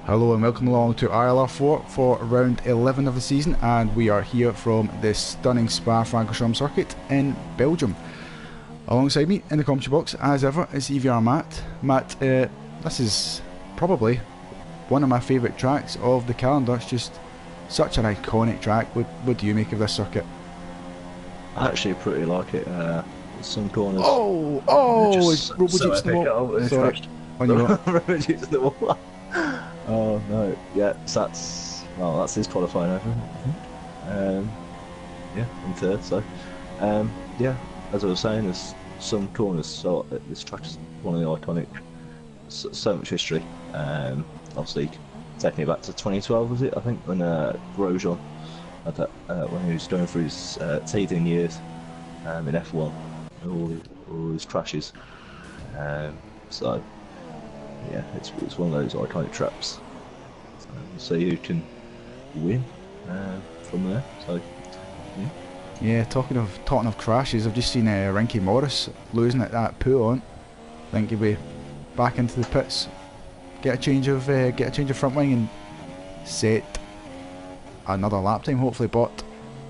Hello and welcome along to ILR4 for round 11 of the season, and we are here from the stunning Spa-Francorchamps circuit in Belgium. Alongside me in the commentary box, as ever, is EVR Matt. Matt, this is probably one of my favourite tracks of the calendar. It's just such an iconic track. What do you make of this circuit? I actually pretty like it. Some corners. It's Robo-Jeep's the wall. It's Sorry. crashed. On you go. Robo-Jeep's the wall. Oh no, yeah, so that's his qualifying over, I think. Yeah, in third, so yeah, as I was saying, there's some corners, so this track is one of the iconic, so much history. Obviously taking it back to 2012, was it, I think, when Grosjean had that, when he was going through his teething years in F1, all his crashes. So yeah, it's one of those iconic traps. So we'll see who can win from there. So Yeah, talking of crashes, I've just seen Rinky Morris losing at that pull on. I think he'll be back into the pits, get a change of front wing and set another lap time hopefully. But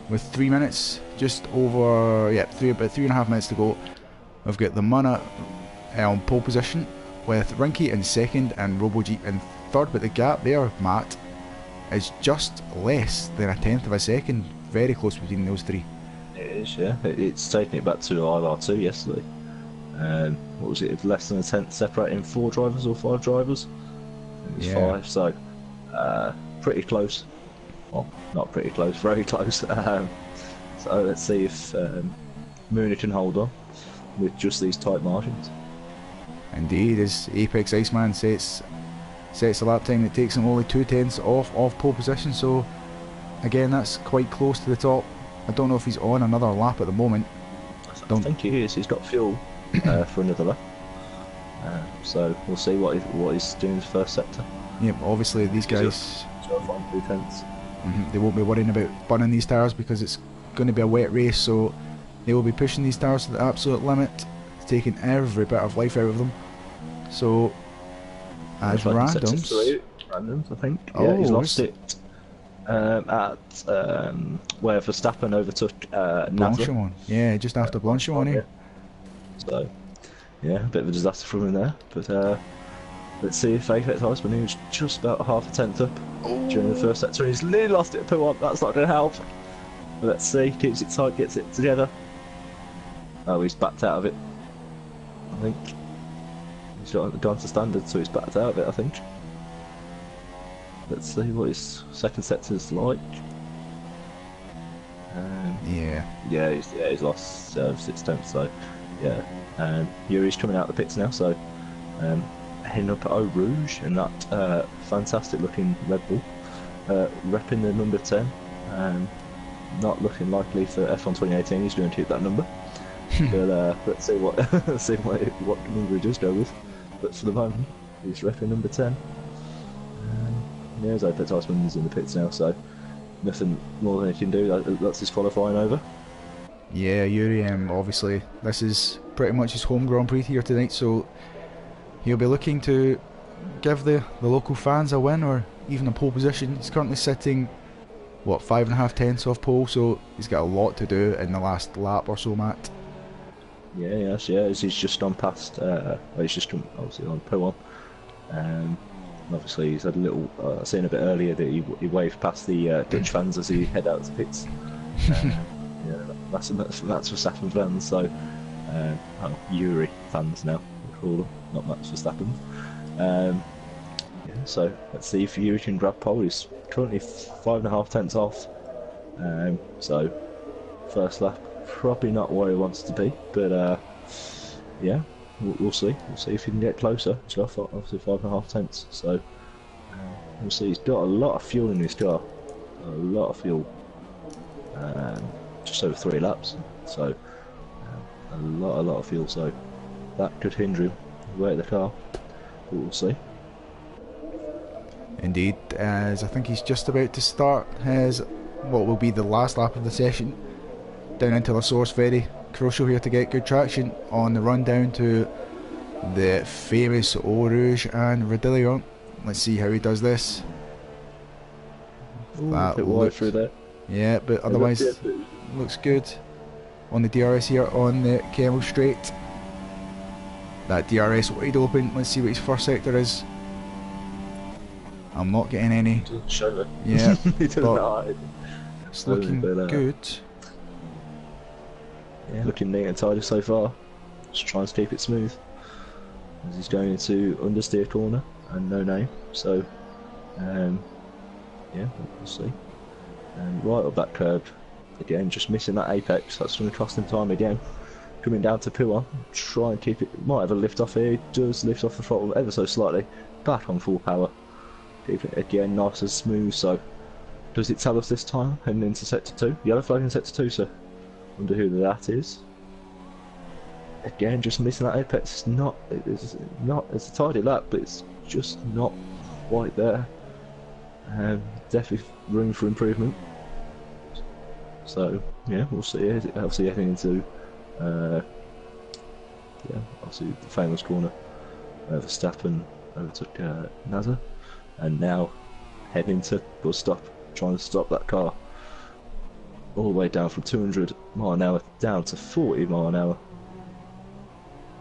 with 3 minutes, just over, yeah, about 3.5 minutes to go, we've got the Munna on pole position, with Rinky in second and Robo-Jeep in third, but the gap there, Matt, is just less than 1/10 of a second. Very close between those three. it is, yeah. It's taking it back to ILR2 yesterday. What was it? Less than 1/10 separating 4 drivers or 5 drivers. I think it was 5. So pretty close. Well, not pretty close, very close. So let's see if Mooney can hold on with just these tight margins. Indeed, as Apex Iceman sets a lap time that takes him only 2/10 off pole position, so again that's quite close to the top. I don't know if he's on another lap at the moment. I think he is. He's got fuel for another lap. So we'll see what he's doing in the first sector. Yep, obviously these guys, 2/10. they won't be worrying about burning these tyres because it's going to be a wet race, so they will be pushing these tyres to the absolute limit, taking every bit of life out of them. So as randoms, I think. Oh, yeah, he's lost it at where Verstappen overtook Blanchimon. Yeah, just after Blanchimon. Yeah. So yeah, a bit of a disaster from him there. But let's see if Apex Iceman, he was just about 0.5 up during the first sector, and he's nearly lost it at P1. That's not going to help. But let's see, keeps it tight, gets it together. Oh, he's backed out of it. I think he's gone to standard, so he's backed out of it, I think. Let's see what his second sector's like. Yeah, he's lost 6/10, so yeah. Yuri's coming out of the pits now, so heading up at Eau Rouge in that fantastic looking Red Bull, repping the number 10. Not looking likely for F1 2018, he's going to hit that number. But let's see what number he does go with. But for the moment, he's repping number 10. Yeah, as Apex Iceman's in the pits now, so nothing more than he can do. That's his qualifying over. Yeah, Yuri, obviously this is pretty much his home Grand Prix here tonight, so he'll be looking to give the local fans a win or even a pole position. He's currently sitting, what, 5.5 off pole, so he's got a lot to do in the last lap or so, Matt. Yeah, he's just gone past, he's just come obviously on P1. Obviously he's had a little, seen a bit earlier that he waved past the Dutch fans as he head out to pits. Yeah, that's Verstappen fans, so, Yuri fans now, we call them, not Max Verstappen. Yeah, so let's see if Yuri can grab pole. He's currently 5.5 off, so first lap probably not where he wants to be, but yeah, we'll see. We'll see if he can get closer. He's got obviously 5.5, so we'll see. He's got a lot of fuel in his car, a lot of fuel, just over 3 laps, so a lot of fuel. So that could hinder him away at the car. But we'll see. Indeed, as I think he's just about to start his what will be the last lap of the session down into La Source. Very crucial here to get good traction on the run down to the famous Eau Rouge and Radillon. Let's see how he does this. Ooh, That bit wide looks, through there. yeah, but otherwise looks good. On the DRS here on the Camel Straight. That DRS wide open. Let's see what his first sector is. I'm not getting any. Doesn't show it. Yeah, It doesn't hide. it's looking good. Yeah, looking neat and tidy so far. Just trying to keep it smooth. As he's going into understeer corner and no name. So, yeah, we'll see. And right up that curb, again, just missing that apex. That's going to cost him time again. Coming down to P1, try and keep it. Might have a lift off here. He does lift off the throttle ever so slightly. Back on full power. Keep it again nice and smooth. So, does it tell us this time? Heading into sector 2. Yellow flag in sector 2, so wonder who that is. Again, just missing that apex. It's a tidy lap, but it's just not quite there. Definitely room for improvement. So yeah, we'll see. Obviously heading into obviously the famous corner. Verstappen overtook Nasser, and now heading to bus stop, trying to stop that car. All the way down from 200 mile an hour down to 40 mile an hour.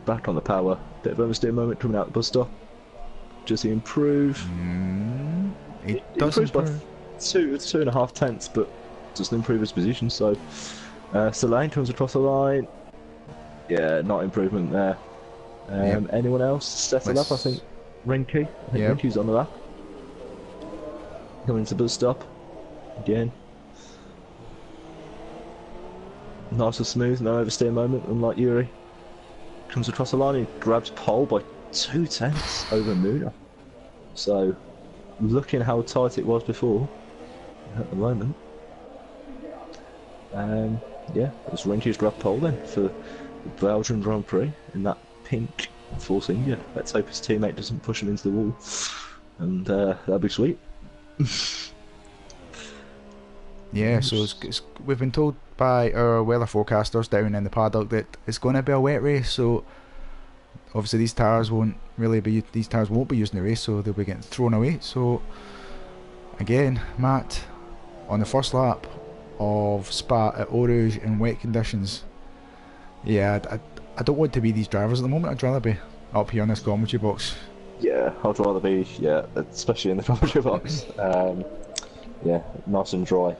Back on the power. Bit of oversteer moment coming out the bus stop. Does he improve? He does improve. By 2.5 tenths, but doesn't improve his position. So, Solane comes across the line. Yeah, not improvement there. Anyone else settle up? I think Renke. Renke's on the lap. Coming to the bus stop again. Nice and smooth, no oversteer moment, unlike Yuri. Comes across the line and grabs pole by 2 tenths over Muda. So, looking how tight it was before, at the moment. Yeah, it's Renke's grab pole then for the Belgian Grand Prix in that pink Force India. Let's hope his teammate doesn't push him into the wall, and that'll be sweet. Yeah, so we've been told by our weather forecasters down in the paddock that it's going to be a wet race, so obviously these tyres won't be used in the race, so they'll be getting thrown away. So again, Matt, on the first lap of Spa at Eau Rouge in wet conditions, yeah, I don't want to be these drivers at the moment. I'd rather be up here in this commentary box. Yeah, I'd rather be, especially in the commentary box. Yeah, nice and dry.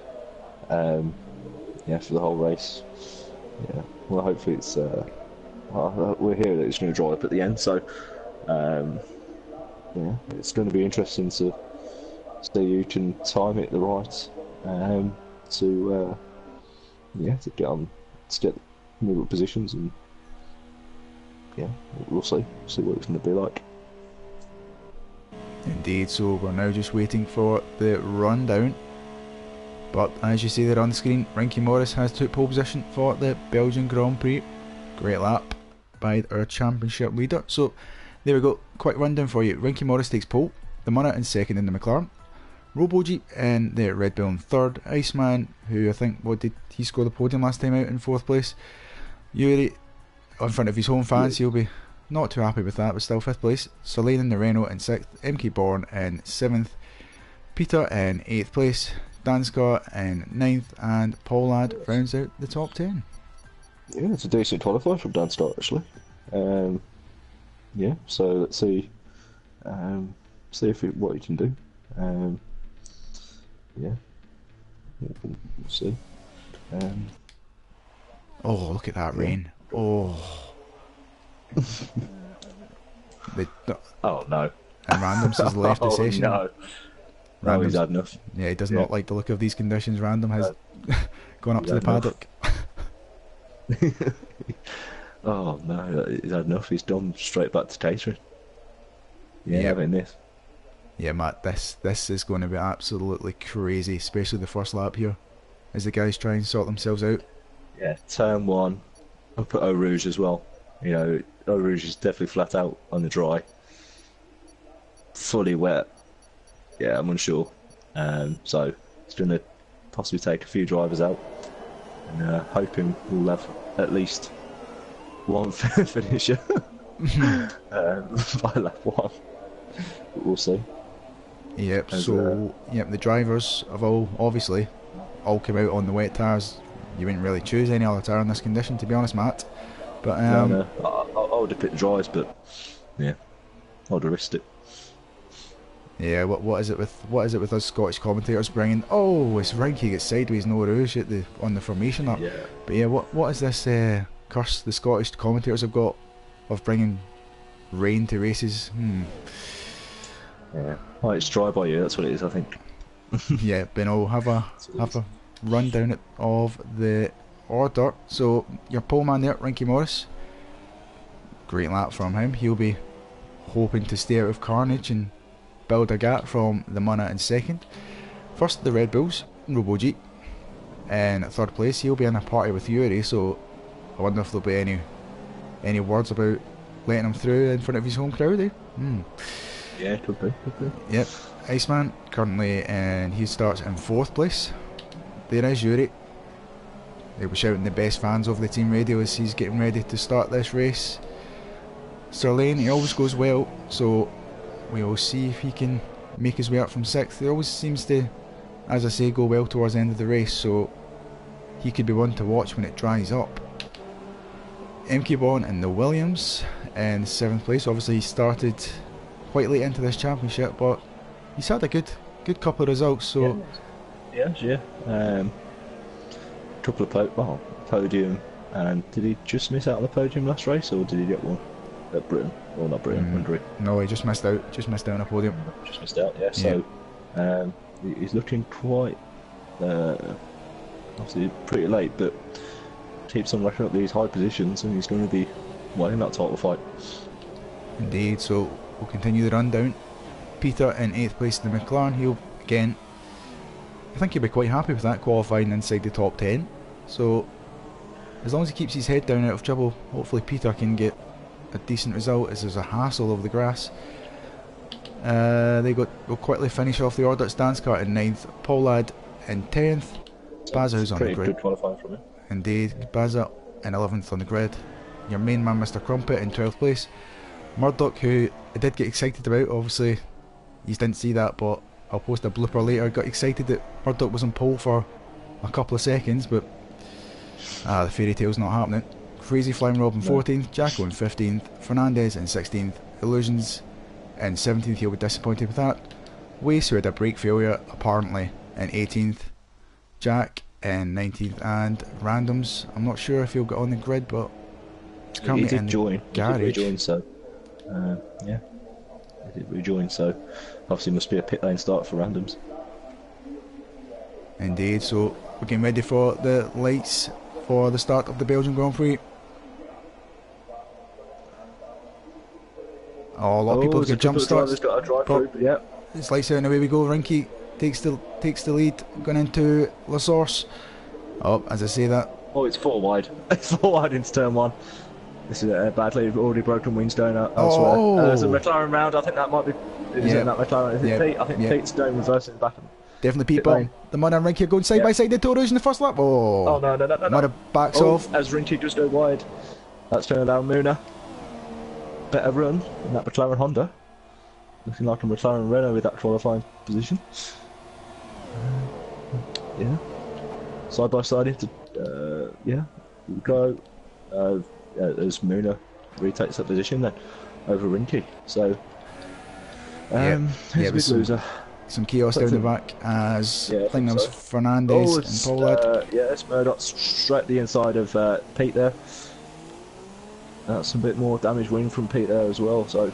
For the whole race. Yeah, well, hopefully it's. We're here that it's going to dry up at the end, so it's going to be interesting to see who can time it the right to get on, to get move up positions, and we'll see what it's going to be like. Indeed, so we're now just waiting for the rundown. But as you see there on the screen, Ricky Morris has took pole position for the Belgian Grand Prix. Great lap by our championship leader. So there we go, quick rundown for you. Ricky Morris takes pole, the Munna in second in the McLaren, Robo-Jeep in the Red Bull in third, Iceman, who I think, did he score the podium last time out, in fourth place. Yuri in front of his home fans, he'll be not too happy with that, but still fifth place. Solane in the Renault in sixth, MK Bourne in seventh, Peter in eighth place, Dan Scott in 9th, and Paul Ladd rounds out the top 10. Yeah, it's a decent qualifier from Dan Scott, actually. So let's see what he can do. We'll see. Oh, look at that rain. Oh. Oh no. And Randoms has left the session. No. Random's, he's had enough. Yeah, he does not like the look of these conditions. Random has gone up to the paddock. Oh no, he's had enough. He's done straight back to catering. Having this. Yeah, Matt, this is going to be absolutely crazy, especially the first lap here, as the guys try and sort themselves out. Yeah, turn one. I'll put Eau Rouge as well. Eau Rouge is definitely flat out on the dry. Fully wet. Yeah, I'm unsure. So it's going to possibly take a few drivers out, and hoping we'll have at least one finisher by lap one. But we'll see. Yep. As, So yep, the drivers have obviously all come out on the wet tyres. You wouldn't really choose any other tyre in this condition, to be honest, Matt. But no, I would have picked the dries, but yeah, I would have risked it. yeah, what is it with us Scottish commentators bringing? Oh, it's Rinky gets sideways, no rouge at on the formation up. Yeah. But yeah, what is this curse the Scottish commentators have got of bringing rain to races? Yeah. Oh, it's dry by you. That's what it is, I think. Yeah, Ben, I'll have a rundown of the order. So your pole man there, Rinky Morris. Great lap from him. He'll be hoping to stay out of carnage and build a gap from the Munna in second. First the Red Bulls, RoboG. And at third place he'll be in a party with Yuri, so I wonder if there'll be any words about letting him through in front of his home crowd, eh? Yeah, could be. Yep, Iceman currently, and he starts in fourth place. There is Yuri. They were shouting the best fans over the team radio as he's getting ready to start this race. Sirlane, he always goes well, so we will see if he can make his way up from sixth. He always seems to, as I say, go well towards the end of the race, so he could be one to watch when it dries up. MK Bond in the Williams in seventh place. Obviously he started quite late into this championship, but he's had a good couple of results, so yeah. Couple of podium, and did he just miss out on the podium last race, or did he get one at Britain? Or not Britain, Hungary? No, he just missed out on a podium. Just missed out, yeah. So he's looking quite obviously pretty late, but keeps on racking up these high positions, and he's going to be in that title fight. Indeed. So we'll continue the rundown. Peter in 8th place in the McLaren. He'll again, I think he'll be quite happy with that, qualifying inside the top 10. So as long as he keeps his head down out of trouble, hopefully Peter can get a decent result, as there's a hassle over the grass. Will quickly finish off the order at Stanscart in 9th, Pollard in 10th, Bazza who's on the grid. Pretty good qualifying from him. Indeed, Bazza in 11th on the grid. Your main man Mr Crumpet in 12th place. Murdoch, who I did get excited about, obviously you didn't see that, but I'll post a blooper later. Got excited that Murdoch was on pole for a couple of seconds, but the fairy tale's not happening. Crazy Flying Rob in 14th, Jacko in 15th, Fernandez in 16th, Illusions in 17th, he'll be disappointed with that. Wace, who had a brake failure apparently, in 18th, Jack in 19th, and Randoms, I'm not sure if he'll get on the grid, but he's currently in the garage. He did rejoin, so yeah, he did rejoin, so obviously must be a pit lane start for Randoms. Indeed, so we're getting ready for the lights for the start of the Belgian Grand Prix. Oh, a lot of people get jump starts. Got a drive through, yeah. It's lights out and away we go. Rinky takes the lead, going into La Source. Oh, as I say that. Oh, it's 4 wide. It's 4 wide into turn 1. This is a badly already broken wings down elsewhere. There's a McLaren round. I think that might be. Is it that McLaren? Is it Pete? I think Pete's down reversing back. Definitely Pete Bond. The Mud and Rinky are going side by side. The Toros in the first lap. Oh no. Mud backs off. As Rinky just go wide. That's going to allow Muna better run in that McLaren Honda. Looking like a McLaren Renault with that qualifying position. Yeah. Side by side into go. As Muna retakes that position then over Rinky. So who's a big loser? Some chaos down the back as I think that was Fernandez and Pollard. It's Murdoch straight at the inside of Pete there. That's a bit more damage wing from Pete there as well. So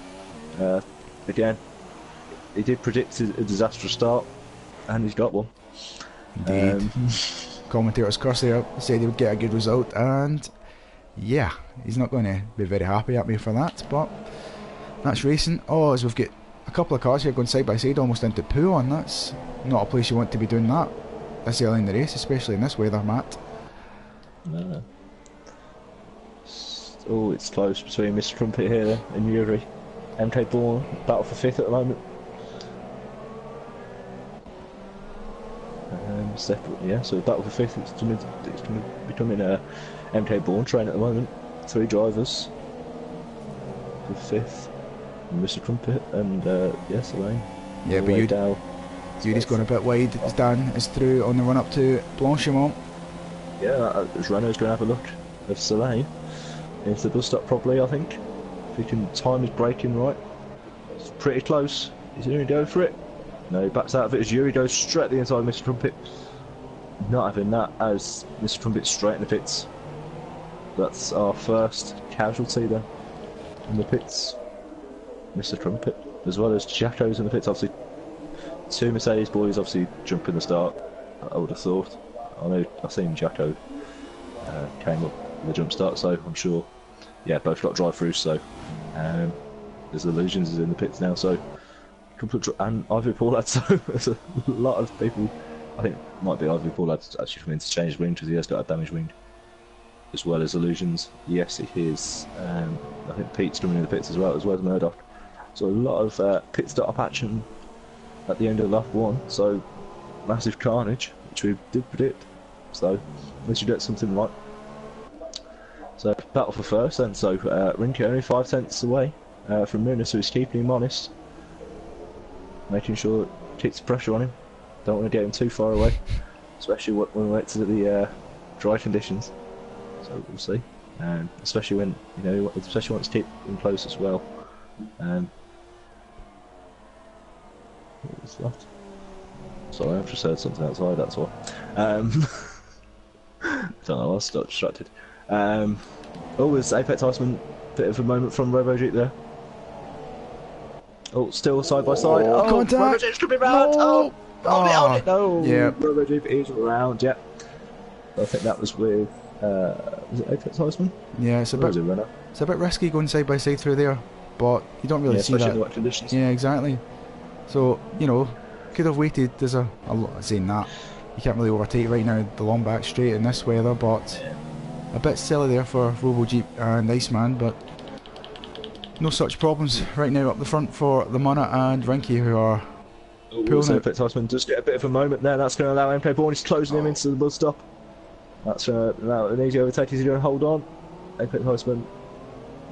again, he did predict a disastrous start, and he's got one. Indeed. Commentators curse there said he would get a good result, and yeah, he's not going to be very happy at me for that. But that's racing. Oh, as we've got a couple of cars here going side by side almost into poo on. That's not a place you want to be doing that this early in the race, especially in this weather, Matt. No. Oh, it's close between Mr. Trumpet here and Yuri. MK Bourne, battle for 5th at the moment. Separate, so battle for 5th, it's going to be becoming a MK Bourne train at the moment. 3 drivers for 5th. Mr. Trumpet and Elaine Yeah, all but the way down. Yuri's gone a bit wide as Dan is through on the run up to Blanchimont. Yeah, Renault's going to have a look of Soleil into the bus stop properly, I think. If he can time his braking right. It's pretty close. Is he going to go for it? No, he backs out of it as Yuri goes straight at the inside of Mr. Trumpet. Not having that as Mr. Trumpet straight in the pits. That's our first casualty then in the pits. Mr. Trumpet, as well as Jacko's in the pits. Obviously, two Mercedes boys obviously jump in the start. I would have thought. I know I've seen Jacko came up in the jump start, so I'm sure. Yeah, both got drive-throughs. So there's Illusions is in the pits now. So and Ivory Paulad. So there's a lot of people. I think it might be Ivory Paulad actually from interchange wing because he has got a damaged wing, as well as Illusions. Yes, it is. I think Pete's coming in the pits as well as Murdoch. So a lot of pit stop action at the end of lap one. So massive carnage, which we did predict. So at least you get something right. So battle for first then. So Rinke only 5 tenths away from Muna, so he's keeping him honest, making sure it keeps the pressure on him. Don't want to get him too far away, especially when we wait to the dry conditions. So we'll see. Especially when especially wants to keep him close as well. What was that? Sorry, I've just heard something outside. That's why. Don't know. I was got distracted. There's Apex Iceman. Bit of a moment from RoboJeep there. Oh, still side by side. Oh, contact! RoboJeep's coming round. No! Hold it! No. Yeah. RoboJeep is around. Yeah. I think that was with. Was it Apex Iceman? Yeah, it's a bit risky going side by side through there, but you don't really see that. In the wet conditions. Yeah, exactly. So could have waited. There's a lot saying that you can't really overtake right now the long back straight in this weather, but a bit silly there for RoboJeep and Iceman, but no such problems right now up the front for the Munna and Rinke, who are pulling out. Apex Iceman does get a bit of a moment there. That's going to allow MK Bourne. He's closing him into the bus stop. That's now an easy overtake. Is he going to hold on? Apex Iceman,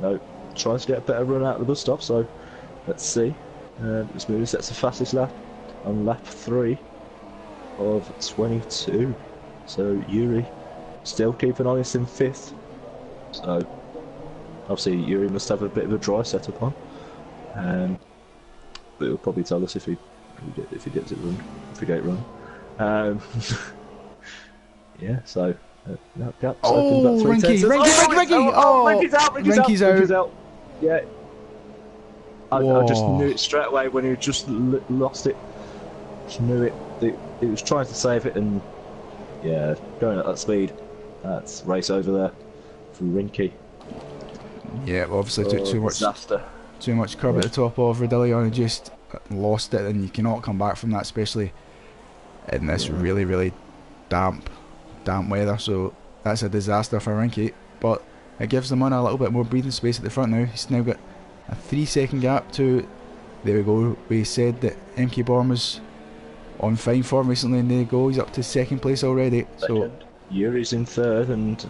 no, tries to get a better run out of the bus stop. So let's see. This move sets the fastest lap on lap 3 of 22. So Yuri still keeping honest in 5th. So obviously Yuri must have a bit of a dry setup on. But he'll probably tell us if he gets it run, if he get it run. Yeah, so that gap's open about 3 tenths. Rinke! Oh, Rinke's out. Yeah. I just knew it straight away when he just lost it. Just knew it. It was trying to save it, and yeah, going at that speed. That's race over there for Rinke. Yeah, well, obviously took too much curb at the top of Rodillion and just lost it, and you cannot come back from that, especially in this really, really damp weather. So that's a disaster for Rinke, but it gives the man a little bit more breathing space at the front now. He's now got a 3-second gap to, there we go, we said that MK Born was on fine form recently, and there you go, he's up to 2nd place already. So Yuri's in 3rd, and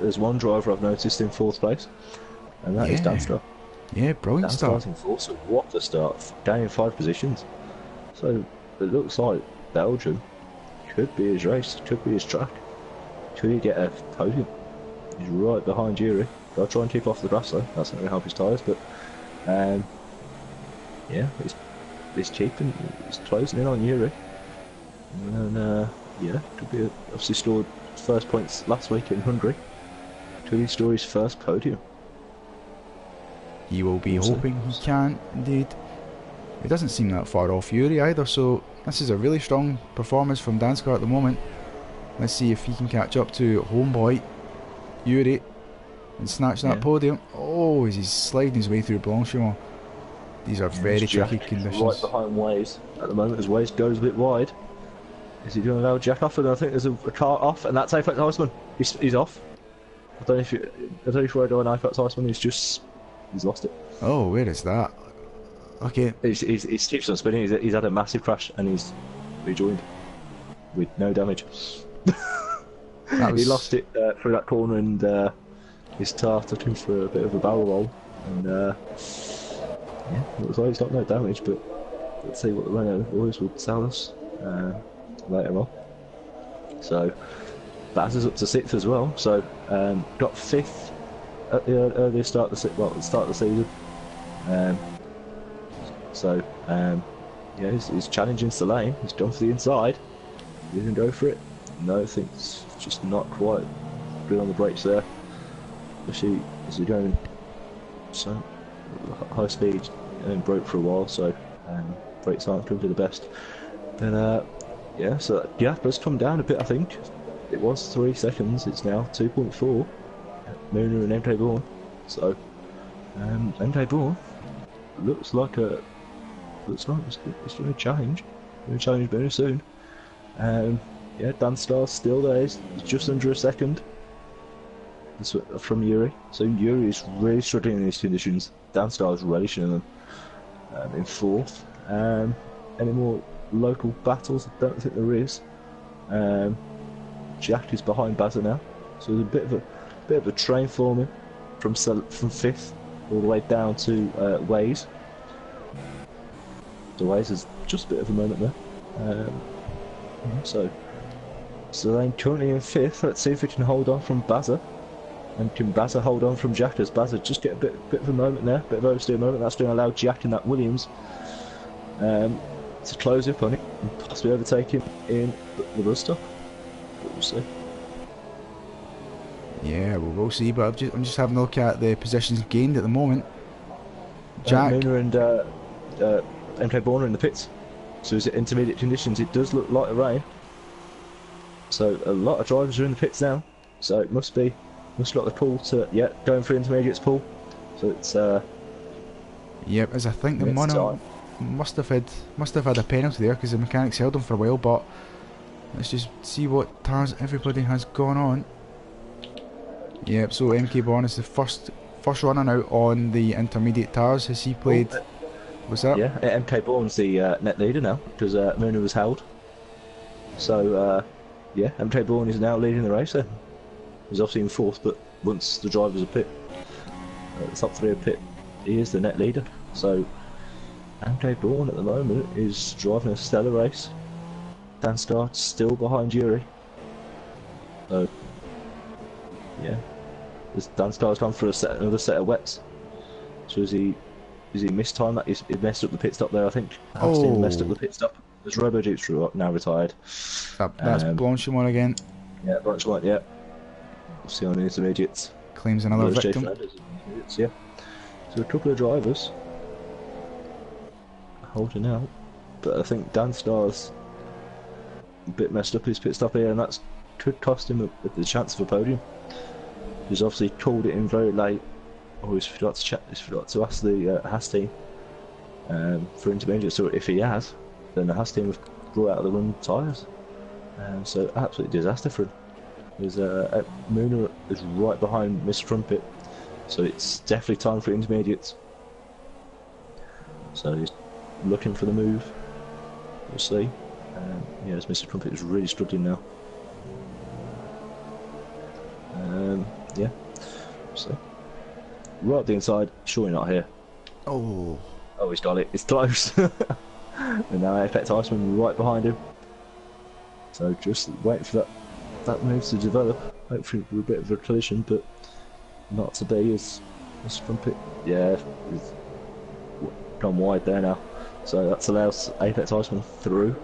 there's one driver I've noticed in 4th place, and that is Danstar. Yeah, brilliant start. Danstar's in 4th, so what a start, gaining 5 positions. So it looks like Belgium could be his race, could be his track. Could he get a podium? He's right behind Yuri. Gotta try and keep off the grass though, that's not going to help his tyres, but yeah, he's keeping, he's closing in on Yuri. And yeah, could be obviously scored first points last week in Hungary. Could he score his first podium? He will be hoping he can, indeed. It doesn't seem that far off Yuri either, so this is a really strong performance from Dansgaard at the moment. Let's see if he can catch up to homeboy Yuri and snatch that podium. Oh, he's sliding his way through Blanchimont. These are very tricky conditions. Right behind Waze at the moment as Waze goes a bit wide. Is he going to allow Jack off? And I think there's a car off, and that's Apex Iceman. He's off. I don't know if you're going Apex Iceman. He's lost it. Oh, where is that? Okay. He's keeps on spinning. He's had a massive crash and he's rejoined with no damage. He lost it through that corner, and his tar took him for a bit of a barrel roll, and yeah, it looks like he's got no damage, but let's see what the Renault boys will tell us later on. So Baz is up to 6th as well. So got 5th at the earliest start of the start of the season. Yeah, he's challenging Selene. He's gone for the inside. He didn't go for it. No, I think it's just not quite good on the brakes there. Especially as you're going so high speed and broke for a while, so brakes aren't going to be the best. But yeah, so that gap has come down a bit. I think it was 3 seconds. It's now 2.4. Mooner and MK Bourne. So MK Bourne looks like it's going to challenge. Going to challenge Mooner soon. Yeah, Dan Star's still there. He's just under a second. This from Yuri. So Yuri is really struggling in these conditions. Dan Star is relishing them in 4th. Any more local battles? I don't think there is. Jack is behind Bazza now, so there's a bit of a train forming from 5th all the way down to Waze. So Waze is just a bit of a moment there. So Selene currently in 5th. Let's see if we can hold on from Bazza. And can Bazza hold on from Jack as Bazza just get a bit of a moment there, a bit of oversteer moment. That's going to allow Jack in that Williams to close up on it and possibly overtake him in the bus stop. But we'll see. Yeah, well, we'll see. But I'm just having a look at the positions gained at the moment. Jack, Mooner and MK Bourne are in the pits. So is it intermediate conditions? It does look like a rain. So a lot of drivers are in the pits now. So it must like the pull to going for intermediates pull. So it's yep, as I think the mono must have had a penalty there because the mechanics held him for a while. But let's just see what tires everybody has gone on. Yep, so MK Bourne is the first runner out on the intermediate tires. Has he played? What's that? Yeah, MK Bourne's the net leader now because Mooner was held. So yeah, MK Bourne is now leading the race there. He's obviously in 4th, but once the drivers are pit, the top 3 are pit, he is the net leader. So MK Bourne at the moment is driving a stellar race. Dan Starr still behind Yuri. So yeah, Dan Starr's gone for another set of wets. So is he missed time? He messed up the pit stop there, I think. Oh, messed up the pit stop. There's Robo Jeeps now retired. That's Blanchimont again. Yeah, Blanchimont, yeah. We'll see on the intermediates. Claims another victim. Yeah. So a couple of drivers holding out, but I think Dan Starr's a bit messed up his pit stop here, and that could cost him the chance of a podium. He's obviously called it in very late. Oh, he's forgot to ask the Haas team for intermediates. So if he has, then the Haas team have brought out the run tyres. So absolute disaster for him. There's Mooner is right behind Mr. Trumpet, so it's definitely time for intermediates. So he's looking for the move. We'll see. Yeah, as Mr. Trumpet is really struggling now. Yeah, we'll see. Right up the inside, surely not here. Oh, he's got it. It's close. And now Apex Iceman right behind him. So just wait for that move to develop. Hopefully with a bit of a collision, but not to be as Trumpet. Yeah, he's gone wide there now. So that allows Apex Iceman through.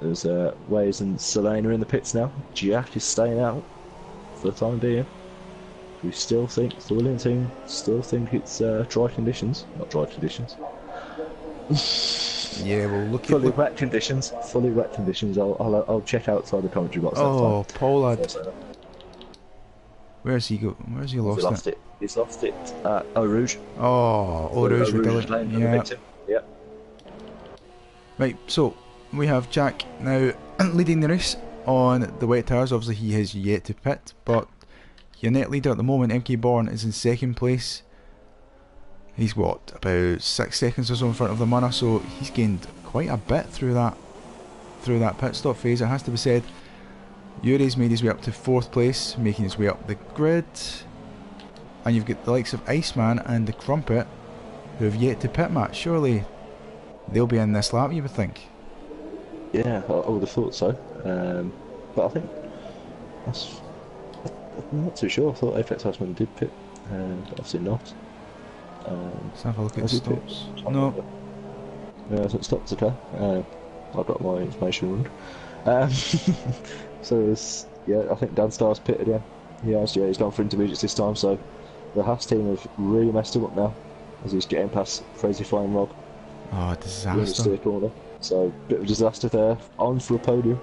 There's Waze and Selena in the pits now. Jack is staying out for the time being. We still think, the Williams team still think it's dry conditions. Not dry conditions. Yeah, well, look fully wet conditions. Fully wet conditions. I'll check outside the commentary box. Oh, Pollard. Where's he go? Where's he lost it? He's lost it at Eau Rouge. Oh, Eau Rouge with Dylan. Yeah. Yeah. Right, so we have Jack now leading the race on the wet tyres. Obviously, he has yet to pit, but your net leader at the moment, MK Bourne, is in 2nd place. He's what, about 6 seconds or so in front of the Munna, so he's gained quite a bit through that pit stop phase, it has to be said. Yuri's made his way up to 4th place, making his way up the grid. And you've got the likes of Iceman and the Crumpet, who have yet to pit match. Surely they'll be in this lap, you would think. Yeah, I would have thought so. But I think I'm not too sure. I thought Apex Houseman did pit, but obviously not. Let's have a look at stops. No. Yeah, so it stops, okay. I've got my information wrong. So it's, yeah, I think Dan Starr's pitted in. Yeah, he's gone for intermediates this time, so the Haas team have really messed him up now as he's getting past Crazy Flying Rob. Oh, disaster. Corner. So, bit of a disaster there. On for a podium.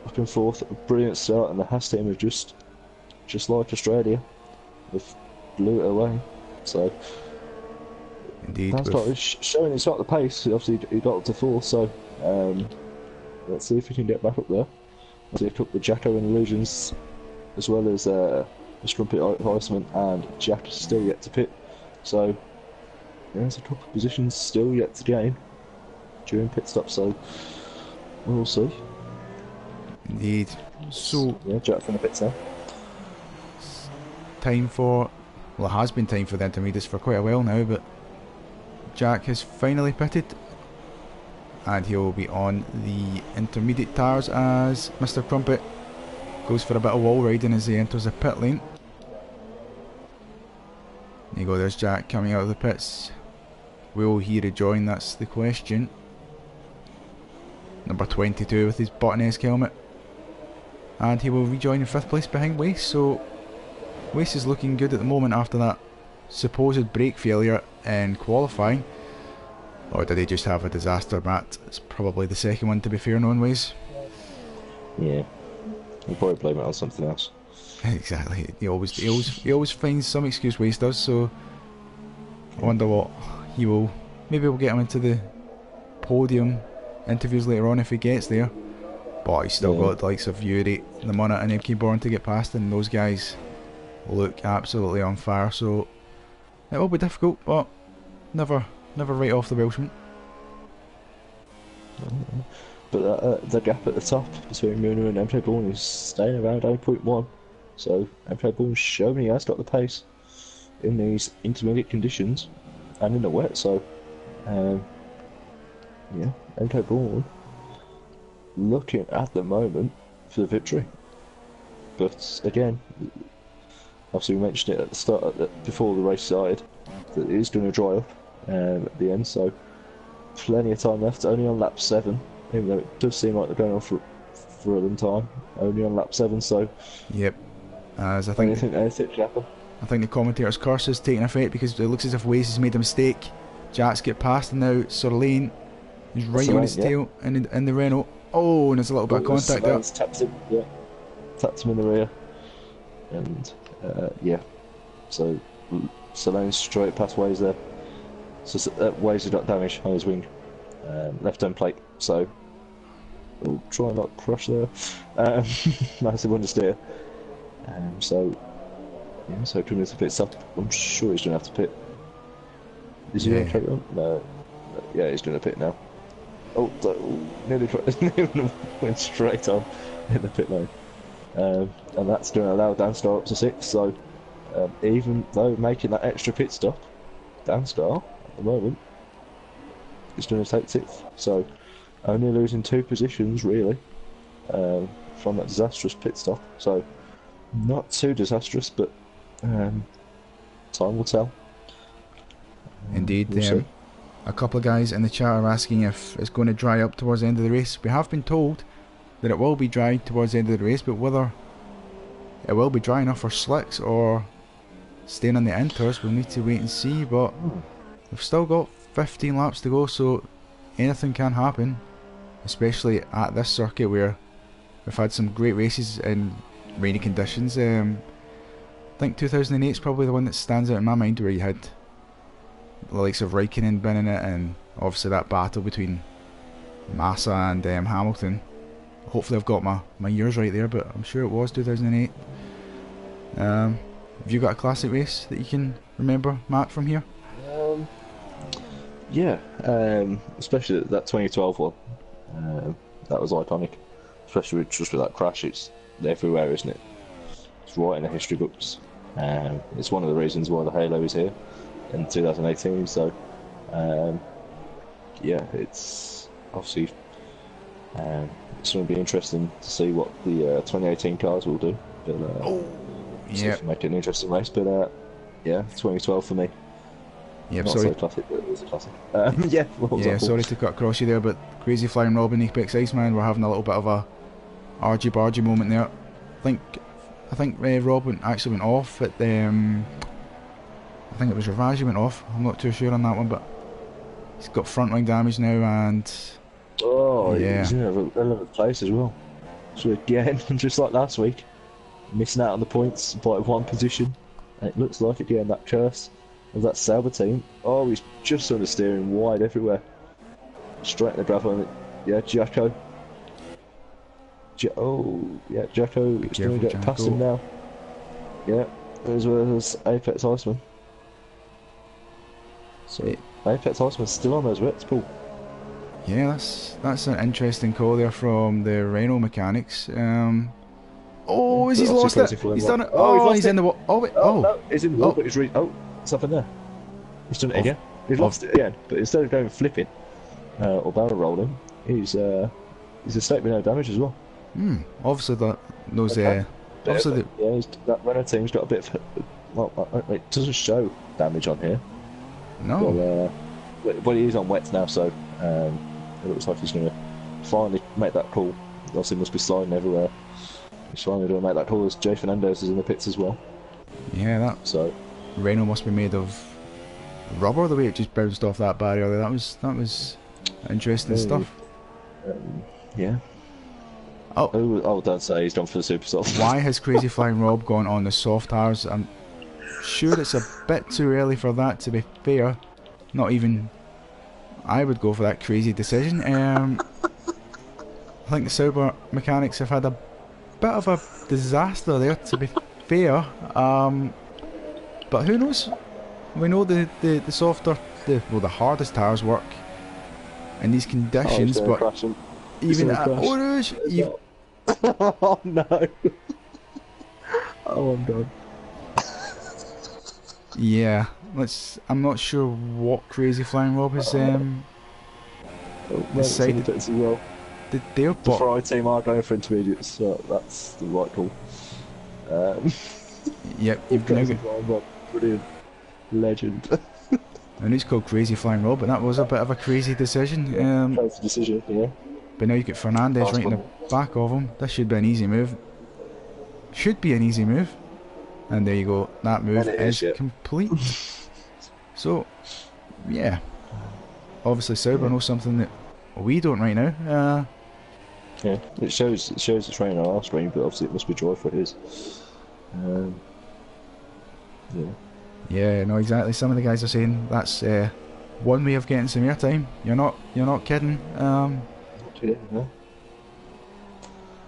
Up and forth, a brilliant start, and the Haas team have just like Australia, they've blew it away. So, indeed, Dan Starr is showing he's got the pace. Obviously, he got up to 4th, so let's see if he can get back up there. Obviously, a couple of Jacko and Illusions, as well as the Strumpet Heisman and Jack still yet to pit. So, yeah, there's a couple of positions still yet to gain during pit stop, so we'll see. Indeed. So, yeah, Jack from the pits now. Time for, well, it has been time for the intermediates for quite a while now, but Jack has finally pitted, and he'll be on the intermediate tyres as Mr. Crumpet goes for a bit of wall riding as he enters the pit lane. There you go, there's Jack coming out of the pits. Will he rejoin? That's the question. Number 22 with his button-esque helmet. And he will rejoin in 5th place behind Wace, so Wace is looking good at the moment after that supposed brake failure in qualifying. Or did he just have a disaster, Matt? It's probably the second one, to be fair, known Wace. Yeah, he'll probably blame it on something else. Exactly. He always finds some excuse, Wace does, so I wonder what he will. Maybe we'll get him into the podium interviews later on if he gets there. But he's still got the likes of Yuri, the Munna and MK Born to get past, and those guys look absolutely on fire, so it will be difficult, but never write off the Welshman. But the gap at the top between Muna and MK Born is staying around 8.1, so MK Born's showing he has got the pace in these intermediate conditions and in the wet, so yeah, MK Born looking at the moment for the victory. But again, obviously we mentioned it at the start, before the race started, that it is going to dry up at the end, so plenty of time left, only on lap 7, even though it does seem like they're going on for a long time, only on lap 7, so yep. As I think anything can happen. I think the commentator's curse is taking effect because it looks as if Waze has made a mistake. Jack's get past, and now Sorlane is right on his tail in the Renault. Oh, and there's a little bit of contact there. Tapped him in the rear, and yeah, so Solane's straight past Waze there. So Waze has got damage on his wing, left-hand plate, so we'll try and not crush there. Massive understeer. So yeah, so coming into pit stop, I'm sure he's going to have to pit. Is he going to carry on? No. Yeah, he's going to pit now. Oh, nearly went straight on in the pit lane. And that's going to allow Dan Starr up to 6th, so even though making that extra pit stop, Dan Starr, at the moment, is going to take 6th. So, only losing 2 positions, really, from that disastrous pit stop. So, not too disastrous, but time will tell. Indeed. We'll see. A couple of guys in the chat are asking if it's going to dry up towards the end of the race. We have been told that it will be dry towards the end of the race, but whether it will be dry enough for slicks or staying on the inters, we'll need to wait and see. But we've still got 15 laps to go, so anything can happen, especially at this circuit where we've had some great races in rainy conditions. I think 2008 is probably the one that stands out in my mind, where you had the likes of Raikkonen been in it, and obviously that battle between Massa and Hamilton. Hopefully I've got my years right there, but I'm sure it was 2008. Have you got a classic race that you can remember, Matt, from here? Yeah, especially that 2012 one. That was iconic, especially just with that crash. It's everywhere, isn't it? It's right in the history books. It's one of the reasons why the Halo is here in 2018. So, yeah, it's obviously it's going to be interesting to see what the 2018 cars will do. But see yeah, if we make it an interesting race. But yeah, 2012 for me. yep. Not Sorry, so classic, but it was a classic. Yeah, what was yeah. that for? Sorry to cut across you there, but Crazy Flying Rob and Apex Iceman were having a little bit of a argy bargy moment there. I think Rob actually went off at the. I think it was Ravaji went off. I'm not too sure on that one, but he's got front wing damage now, and Oh, yeah, he's in a relevant place as well. So again, just like last week, missing out on the points by one position. And it looks like again that curse of that Sauber team. Oh, he's just sort of steering wide everywhere. Straight in the gravel. And yeah, Jacko. Jacko is going to get past him now. Yeah, as well as Apex Iceman. So Apex Iceman's still on those wets, Paul. yeah, that's an interesting call there from the Renault mechanics. Oh, has he lost it? He's done it. Oh, he's in the wall. Oh, wait. Oh, no, he's in the wall, but he's it's up in there. He's done it again. He's lost it again, but instead of going flipping or barrel rolling, he's escaped with no damage as well. Obviously those obviously that Renault team's got a bit of. Well, it doesn't show damage on here. No. But he is on wets now, so it looks like he's going to finally make that call. Obviously, must be sliding everywhere. He's finally going to make that call as Jay Fernandez is in the pits as well. Yeah, that Renault must be made of rubber the way it just bounced off that barrier there. That was interesting stuff. Yeah. Oh, don't say he's done for the super soft. Why has Crazy Flying Rob gone on the soft tires? I'm sure it's a bit too early for that, to be fair. Not even I would go for that crazy decision. I think the Sauber mechanics have had a bit of a disaster there, to be fair. But who knows? We know the softer, the hardest tires work in these conditions, but even at Orange, oh no! Oh, I'm done. Yeah, I'm not sure what Crazy Flying Rob has decided. Well. The Ferrari team are going for intermediates, so that's the right call. Yep, you've now got brilliant legend. And it's called Crazy Flying Rob, but that was a bit of a crazy decision. Crazy decision, yeah. But now you get Fernandez right in the back of him. This should be an easy move. Should be an easy move. And there you go. That move is complete. So, yeah. Obviously, Sauber knows something that we don't right now. Yeah, it shows it's raining on our screen, but obviously it must be dry for it is. Yeah. Yeah, no, exactly. Some of the guys are saying that's one way of getting some airtime. You're not kidding. No.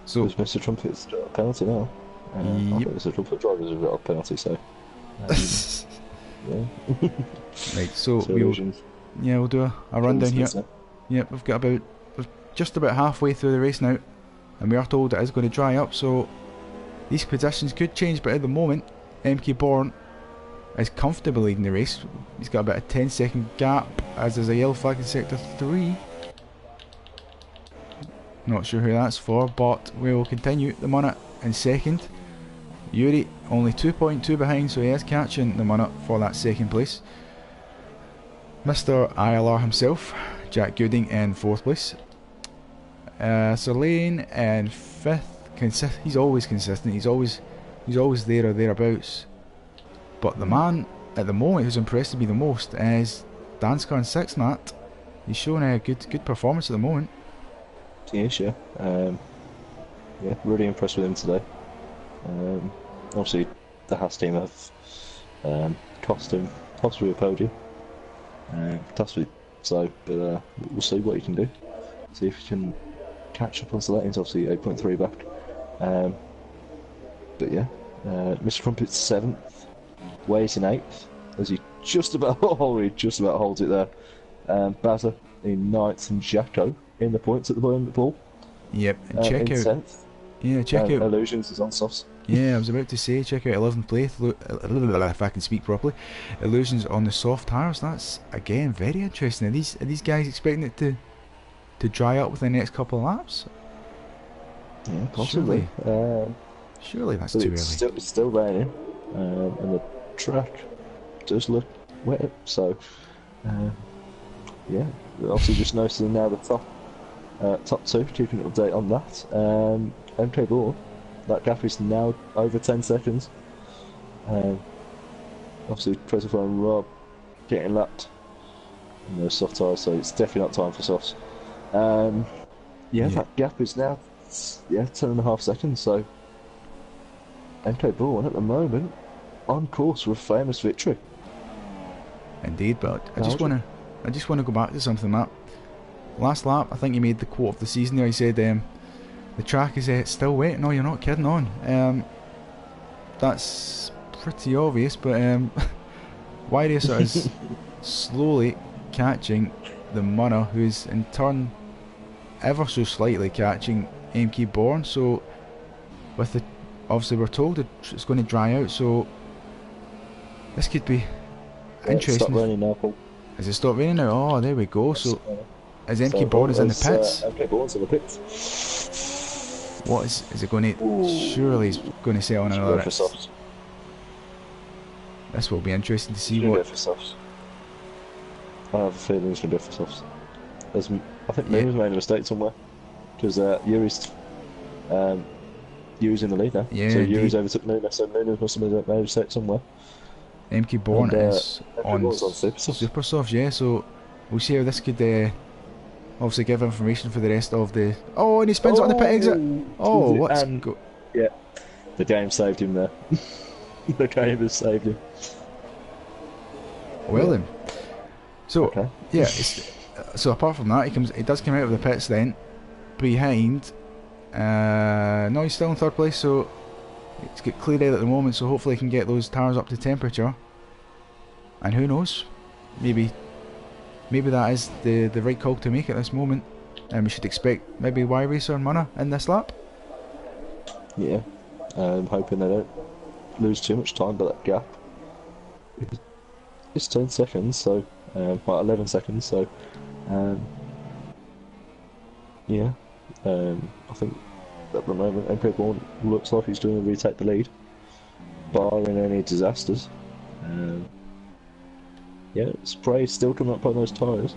So Mr. Trumpet's got a penalty now. I think Mr. Trumpet drivers have got a penalty, so. Yeah. Right, so we'll do a rundown here. Yep, we're just about halfway through the race now, and we are told it is going to dry up, so these positions could change, but at the moment, MK Bourne is comfortably leading the race. He's got about a 10-second gap, as there's a yellow flag in sector 3. Not sure who that's for, but we will continue. The Munich in second. Yuri only 2.2 behind, so he is catching the Munich for that second place. Mr. ILR himself, Jack Gooding, in fourth place. Sir Lane in fifth. He's always consistent. He's always there or thereabouts. But the man at the moment who's impressed me the most is Danskar in sixth. Matt, he's showing a good performance at the moment. He is, yeah. Yeah, really impressed with him today. Obviously, the Haas team have cost him possibly a podium. Possibly so, but we'll see what he can do. See if he can catch up on Salettins, obviously 8.3 back. But yeah, Mr. Trumpet's 7th, Wade's in 8th, as he just about holds it there. Bazza in 9th, and Jacko in the points at the bottom of the pool. Yep, and check out 10th. Yeah, check out. Illusions is on softs. Yeah, I was about to say, check out 11th place, if I can speak properly. Illusions on the soft tires. That's again very interesting. Are these guys expecting it to dry up within the next couple of laps? Yeah, possibly. Surely that's too early. It's still raining, and the track does look wet. So, yeah, obviously just noticing now the top two, keeping an update on that. MK Ball, that gap is now over 10 seconds. Obviously, Christopher and Rob getting lapped in those soft tyres, so it's definitely not time for softs. Yeah, that gap is now 10.5 seconds. So MK Ball at the moment on course for a famous victory. Indeed, but I just want to go back to something, Matt. Last lap, I think he made the quote of the season there. He said, "The track is still wet." No, you're not kidding on. That's pretty obvious, but Wyrieso is slowly catching the Munna, who's in turn ever so slightly catching MK Born. So with the, obviously we're told it's going to dry out, so this could be interesting. Stop raining now, Paul. Has it stopped raining now? Oh, there we go. So as MK Born is in the pits. MK Born's in the pits. What is it going to? Surely he's going to set on another. This will be interesting to see what. I have a feeling he's going to go for softs. I think Moon's made a mistake somewhere, because Yuri's in the lead now. Yeah, so Yuri's overtook Moon, so Moon must have made a mistake somewhere. MK Born is on Supersofts. Supersofts, yeah, so we'll see how this could obviously give information for the rest of the... Oh, and he spins it on the pit exit! Oh, what's... Yeah, the game saved him there. The game has saved him. Well then. So, yeah, so apart from that, he does come out of the pits then, behind... no, he's still in third place, so it's got clear air at the moment, so hopefully he can get those tyres up to temperature. And who knows, maybe that is the right call to make at this moment, and we should expect maybe Wyrieso and Munna in this lap. Yeah, I'm hoping they don't lose too much time by that gap. It's 10 seconds, so well, 11 seconds, so yeah, I think at the moment MK Born looks like he's going to retake the lead, barring any disasters. Yeah, Prix still coming up on those tyres,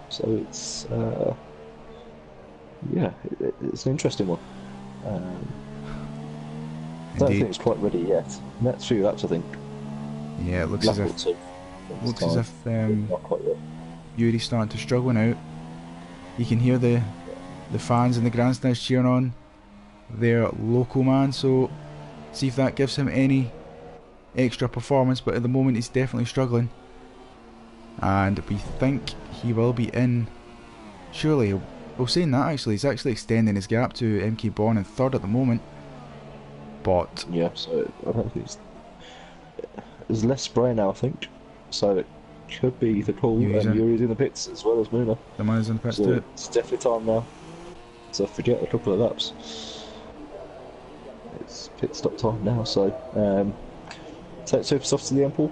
so it's yeah, it's an interesting one. I don't think it's quite ready yet. Next few laps, I think. Yeah, it looks as if Yuri's starting to struggle now. You can hear the fans in the grandstands cheering on their local man, so see if that gives him any extra performance, but at the moment he's definitely struggling, and we think he will be in. Surely, well, saying that, actually he's actually extending his gap to MK Born in third at the moment, but yeah, so I don't think there's less spray now, I think, so it could be the call, and Yuri's in the pits as well as Muna. The man's in the pits so too. It's definitely time now, so forget a couple of laps. It's pit stop time now, so take Supersofts to the end, Paul.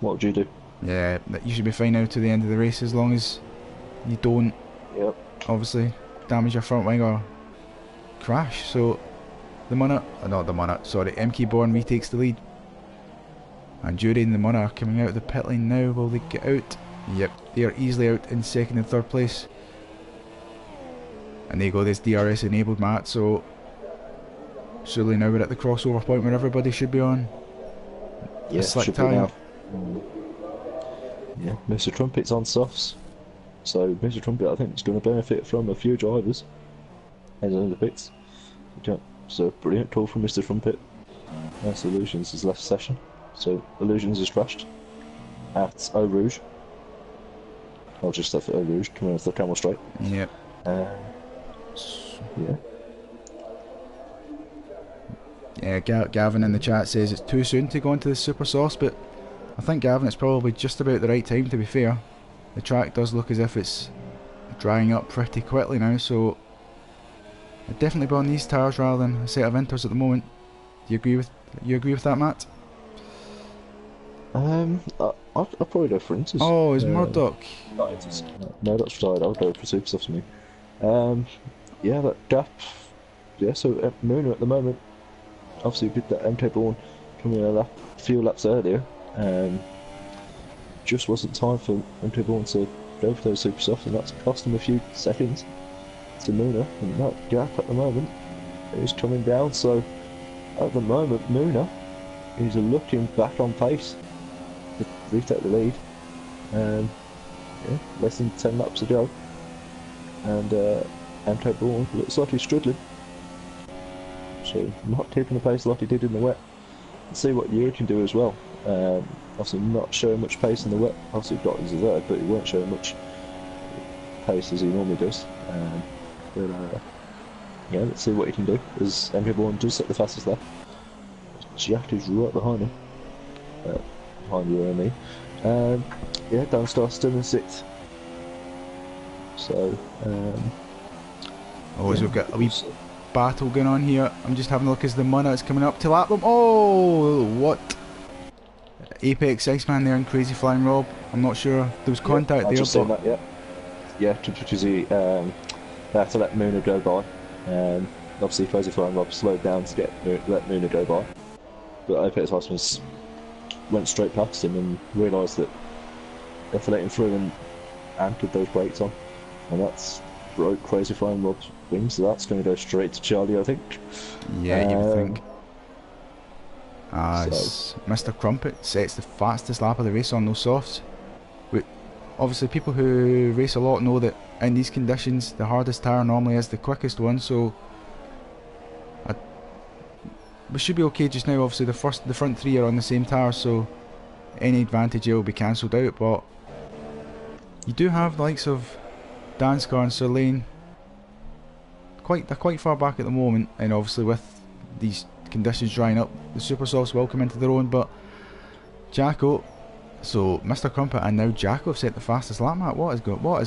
What would you do? Yeah, you should be fine now to the end of the race, as long as you don't obviously damage your front wing or crash. So the MK Born retakes the lead, and Jury and the Munna are coming out of the pit lane now. Will they get out? Yep, they are easily out in second and third place, and there you go, this DRS enabled, Matt, so surely now we're at the crossover point where everybody should be on a slick tyre. Yeah, Mr. Trumpet's on softs, so Mr. Trumpet I think is going to benefit from a few drivers heading in the pits. So brilliant call from Mr. Trumpet. Nice. Illusions has left session, so Illusions is crashed at Eau Rouge. I'll just left at Eau Rouge, coming off the Camel Straight. Yep. Yeah. Yeah, Gavin in the chat says it's too soon to go into the super sauce, but I think, Gavin, it's probably just about the right time, to be fair. The track does look as if it's drying up pretty quickly now, so I'd definitely be on these tyres rather than a set of Inters at the moment. Do you agree with that, Matt? I'll probably go for Inters. Oh, is Murdoch? Not Inters. No, that's retired. I'll go for Super Softs for me. Yeah, that gap. Yeah, so Muna at the moment, obviously with that MK Born coming a few laps earlier, just wasn't time for MK Born to go for those Super Softs, and that's cost him a few seconds to Muna, and that gap at the moment is coming down. So at the moment, Muna is looking back on pace to retake the lead. Yeah, less than 10 laps to go, and MK Born looks like he's struggling. So not keeping the pace like he did in the wet. Let's see what Yuri can do as well. Obviously not showing much pace in the wet. Obviously got his third, but he won't show much pace as he normally does. But yeah, let's see what he can do, as MK Born does set the fastest lap. Jack is right behind him. Behind you and me. Yeah, Downstar still in 6th. So, Always we've got a wee battle going on here. I'm just having a look as the Munna is coming up to lap them. Oh, what? Apex Iceman there and Crazy Flying Rob. I'm not sure there was contact there, but that, yeah, because he they had to let Muna go by. Obviously, Crazy Flying Rob slowed down to let Muna go by, but Apex Iceman went straight past him and realised that they had to let him through and anchored those brakes on, and that's broke Crazy Flying Rob's wings, so that's going to go straight to Charlie, I think. Yeah, you would think. As Mr. Crumpet sets the fastest lap of the race on those softs. Obviously, people who race a lot know that in these conditions, the hardest tyre normally is the quickest one, so we should be okay just now. Obviously, the front three are on the same tyre, so any advantage here will be cancelled out, but you do have the likes of Danskar and Sir Lane. They're quite far back at the moment, and obviously with these conditions drying up, the Super Softs will come into their own. But Jacko, so Mr. Crumpet and now Jacko have set the fastest lap, Matt. What is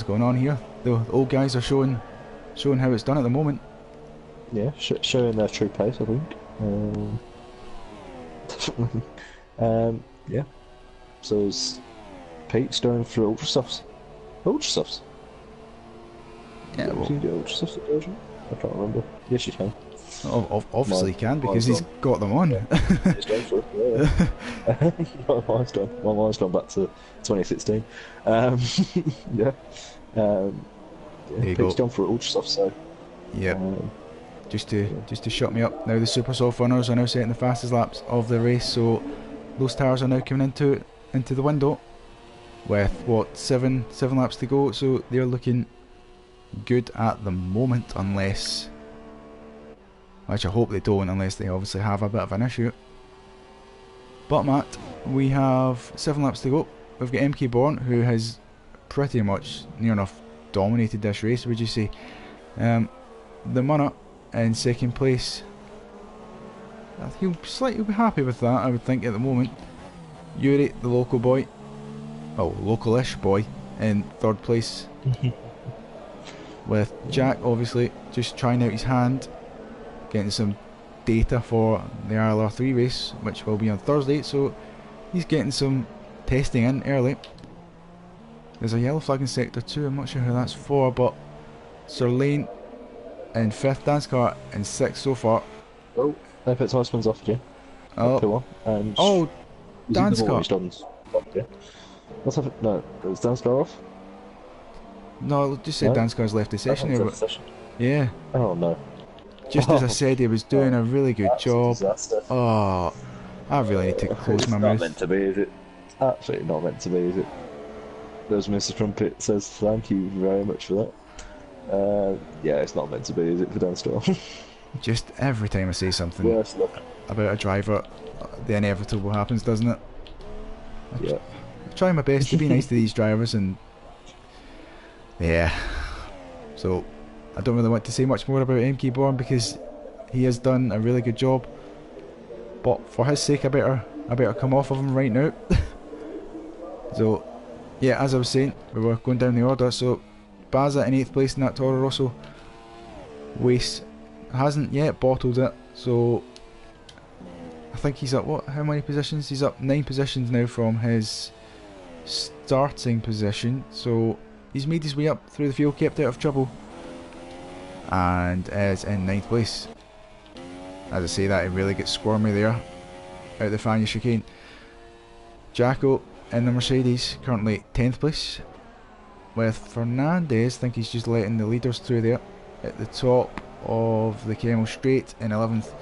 going on here? The old guys are showing how it's done at the moment. Yeah, showing their true pace, I think. Yeah. So is Pete's going through Ultra Softs. Ultra Softs. Yeah, well, can you do Ultra Softs at Belgium? I can't remember. Yes, you can. Obviously, he can, because he's got them on. He's going for it. Yeah. Mine's gone back to 2016. Yeah. Pete's gone for Ultra Soft, so. Yeah. Just to shut me up. Now the Super Soft runners are now setting the fastest laps of the race, so those tyres are now coming into the window with what, seven laps to go. So they're looking good at the moment, unless, which I hope they don't, unless they obviously have a bit of an issue. But Matt, we have 7 laps to go. We've got MK Born, who has pretty much near enough dominated this race, would you say? The Munna in 2nd place. He'll be happy with that, I would think, at the moment. Yuri, the local boy, local-ish boy, in 3rd place. With Jack obviously just trying out his hand, getting some data for the ILR3 race, which will be on Thursday, so he's getting some testing in early. There's a yellow flag in sector 2, I'm not sure who that's for, but Sir Lane in 5th, Danskar in 6th so far. Oh, Apex Iceman's off again. Oh, Danskar. What's happened? No, is Danskar off? No, it just said Danskar's left the session here, but yeah. Oh no. Just as I said, he was doing a really good job. Disaster. Oh, I really need to close my mouth. It's not meant to be, is it? Absolutely not meant to be, is it? There's Mr. Trumpet says thank you very much for that. Yeah, it's not meant to be, is it, for Danstar? Just every time I say something about a driver, the inevitable happens, doesn't it? Yeah. I'm trying my best to be nice to these drivers, and yeah. So I don't really want to say much more about MK Born because he has done a really good job. But for his sake, I better come off of him right now. So yeah, as I was saying, we were going down the order. So Baza in 8th place in that Toro Rosso. Wace hasn't yet bottled it, so I think he's up, what, how many positions? He's up 9 positions now from his starting position, so he's made his way up through the field, kept out of trouble, and is in 9th place. As I say that, he really gets squirmy there, out the Fania chicane. Jacko in the Mercedes, currently 10th place, with Fernandez, I think he's just letting the leaders through there, at the top of the Kemmel Straight in 11th.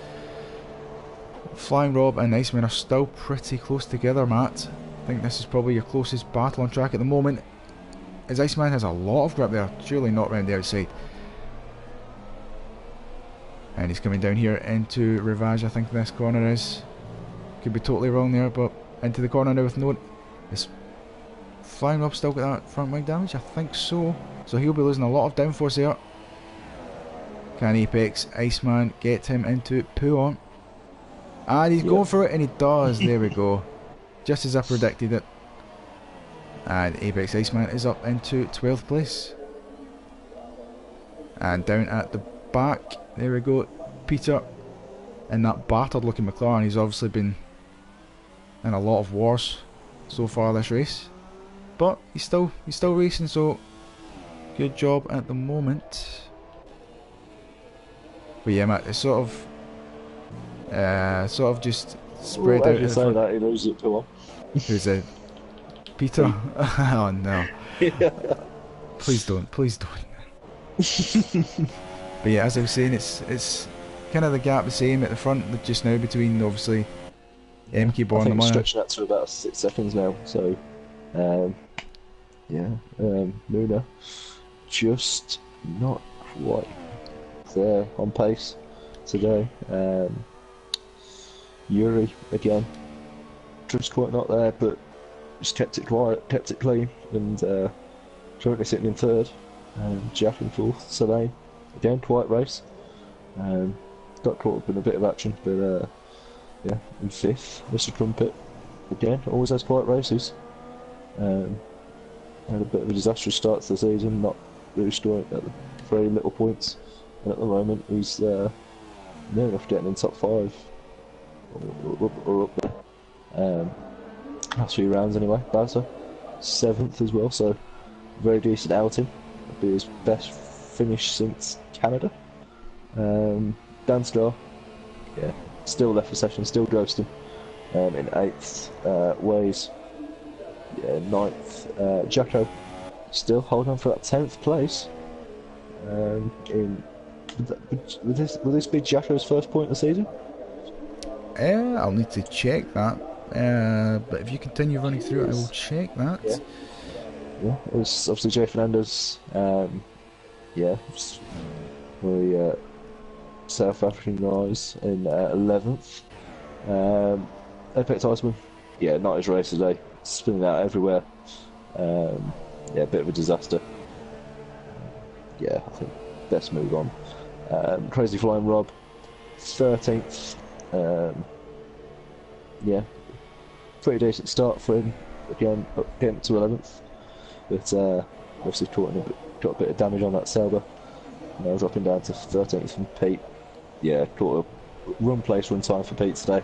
Flying Rob and Iceman are still pretty close together, Matt. I think this is probably your closest battle on track at the moment, as Iceman has a lot of grip there, surely not round the outside. And he's coming down here into Rivage, I think this corner is. Could be totally wrong there, but into the corner now with no... Is Flying Rob still got that front wing damage? I think so. So he'll be losing a lot of downforce there. Can Apex Iceman get him into Puon? And he's going for it, and he does. There we go. Just as I predicted it. And Apex Iceman is up into 12th place. And down at the back, there we go, Peter in that battered looking McLaren. He's obviously been in a lot of wars so far this race, but he's still racing, so good job at the moment. But yeah, Matt, it's sort of just spread out. You say that, he loses it to one. Who's it? Peter? Oh no. Yeah. Please don't. But yeah, as I was saying, it's kind of the gap the same at the front just now between obviously MK Bar and the Mana. Stretching that to about 6 seconds now. So, Luna just not quite there on pace today. Yuri again, just quite not there, but just kept it quiet, kept it clean, and currently sitting in 3rd. Jack in 4th, Selene. Again, quiet race. Got caught up in a bit of action, but yeah, in 5th, Mr. Crumpet. Again, always has quiet races. Had a bit of a disastrous start to the season, not really scoring at the very little points. And at the moment, he's near enough getting in top 5 or up there. Last few rounds anyway. Bowser, 7th as well, so very decent outing. It'll be his best finish since Canada. Danstar, yeah, still left for session, still ghosting. In 8th, Waze, yeah, 9th, Jacko, still holding on for that 10th place. Will this be Jacko's first point of the season? I'll need to check that. But if you continue running through it, I will check that. Yeah, it was obviously Jay Fernandez. Yeah, really South African guys in 11th. Apex Iceman, yeah, not his race today. Spinning out everywhere. Yeah, a bit of a disaster. Yeah, I think best move on. Crazy Flying Rob, 13th. Yeah, pretty decent start for him. Again, getting to 11th, but obviously got a bit of damage on that Selber. Now dropping down to 13th from Pete. Yeah, caught a run place, run time for Pete today.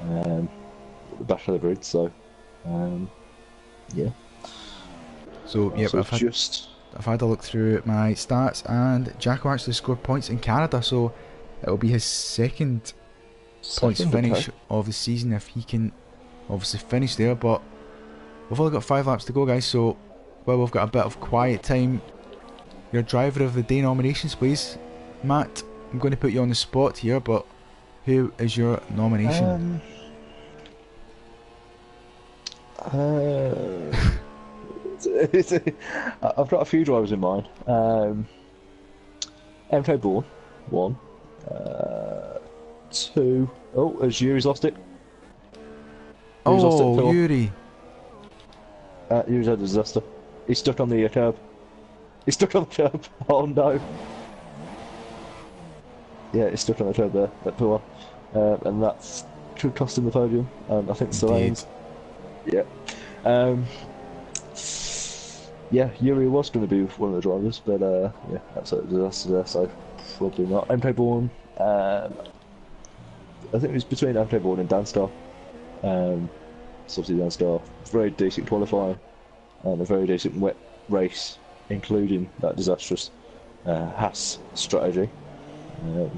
At the back of the grid, so yeah. So yeah, so I've had a look through my stats, and Jacko actually scored points in Canada, so it'll be his second points finish of the season if he can obviously finish there. But we've only got 5 laps to go, guys, so while we've got a bit of quiet time, your driver of the day nominations, please. Matt, I'm going to put you on the spot here, but who is your nomination? I've got a few drivers in mind. MK Bourne, 1. 2. Oh, as Yuri's lost it. Yuri. Yuri's had a disaster. He's stuck on the curb. He's stuck on the curb. Oh no. Yeah, he's stuck on the curb there at P1. And that's could cost him the podium. I think Selene's. Yeah. Yeah, Yuri was going to be one of the drivers, but yeah, absolute disaster there. So probably not. MK Born, I think it was between MK Born and Danstar. So obviously Danstar, very decent qualifying and a very decent wet race, including that disastrous Haas strategy. And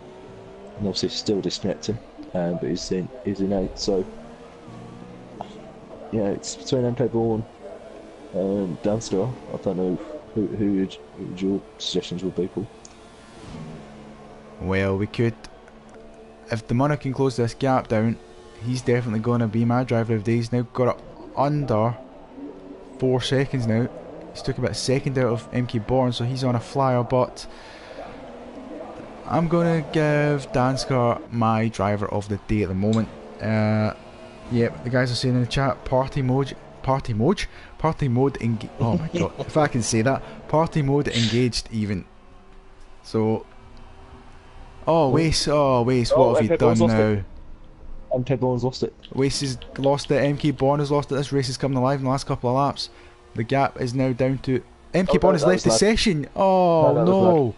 obviously still disconnecting, but he's in 8th. So yeah, it's between MK Born and Danstar. I don't know who your suggestions would be, Paul. Well, we could, if the Munna can close this gap down, he's definitely going to be my driver of the day. He's now got it under 4 seconds now. He's took about a second out of MK Born, so he's on a flyer, but I'm going to give Danskar my driver of the day at the moment. Yep, the guys are saying in the chat, party mode, oh my god, if I can say that, party mode engaged even. So, Wace, what have you done now? MK Born's lost it. Wace has lost it, MK Born has lost it. This race is coming alive in the last couple of laps. The gap is now down to MK Born has left the session. Oh no!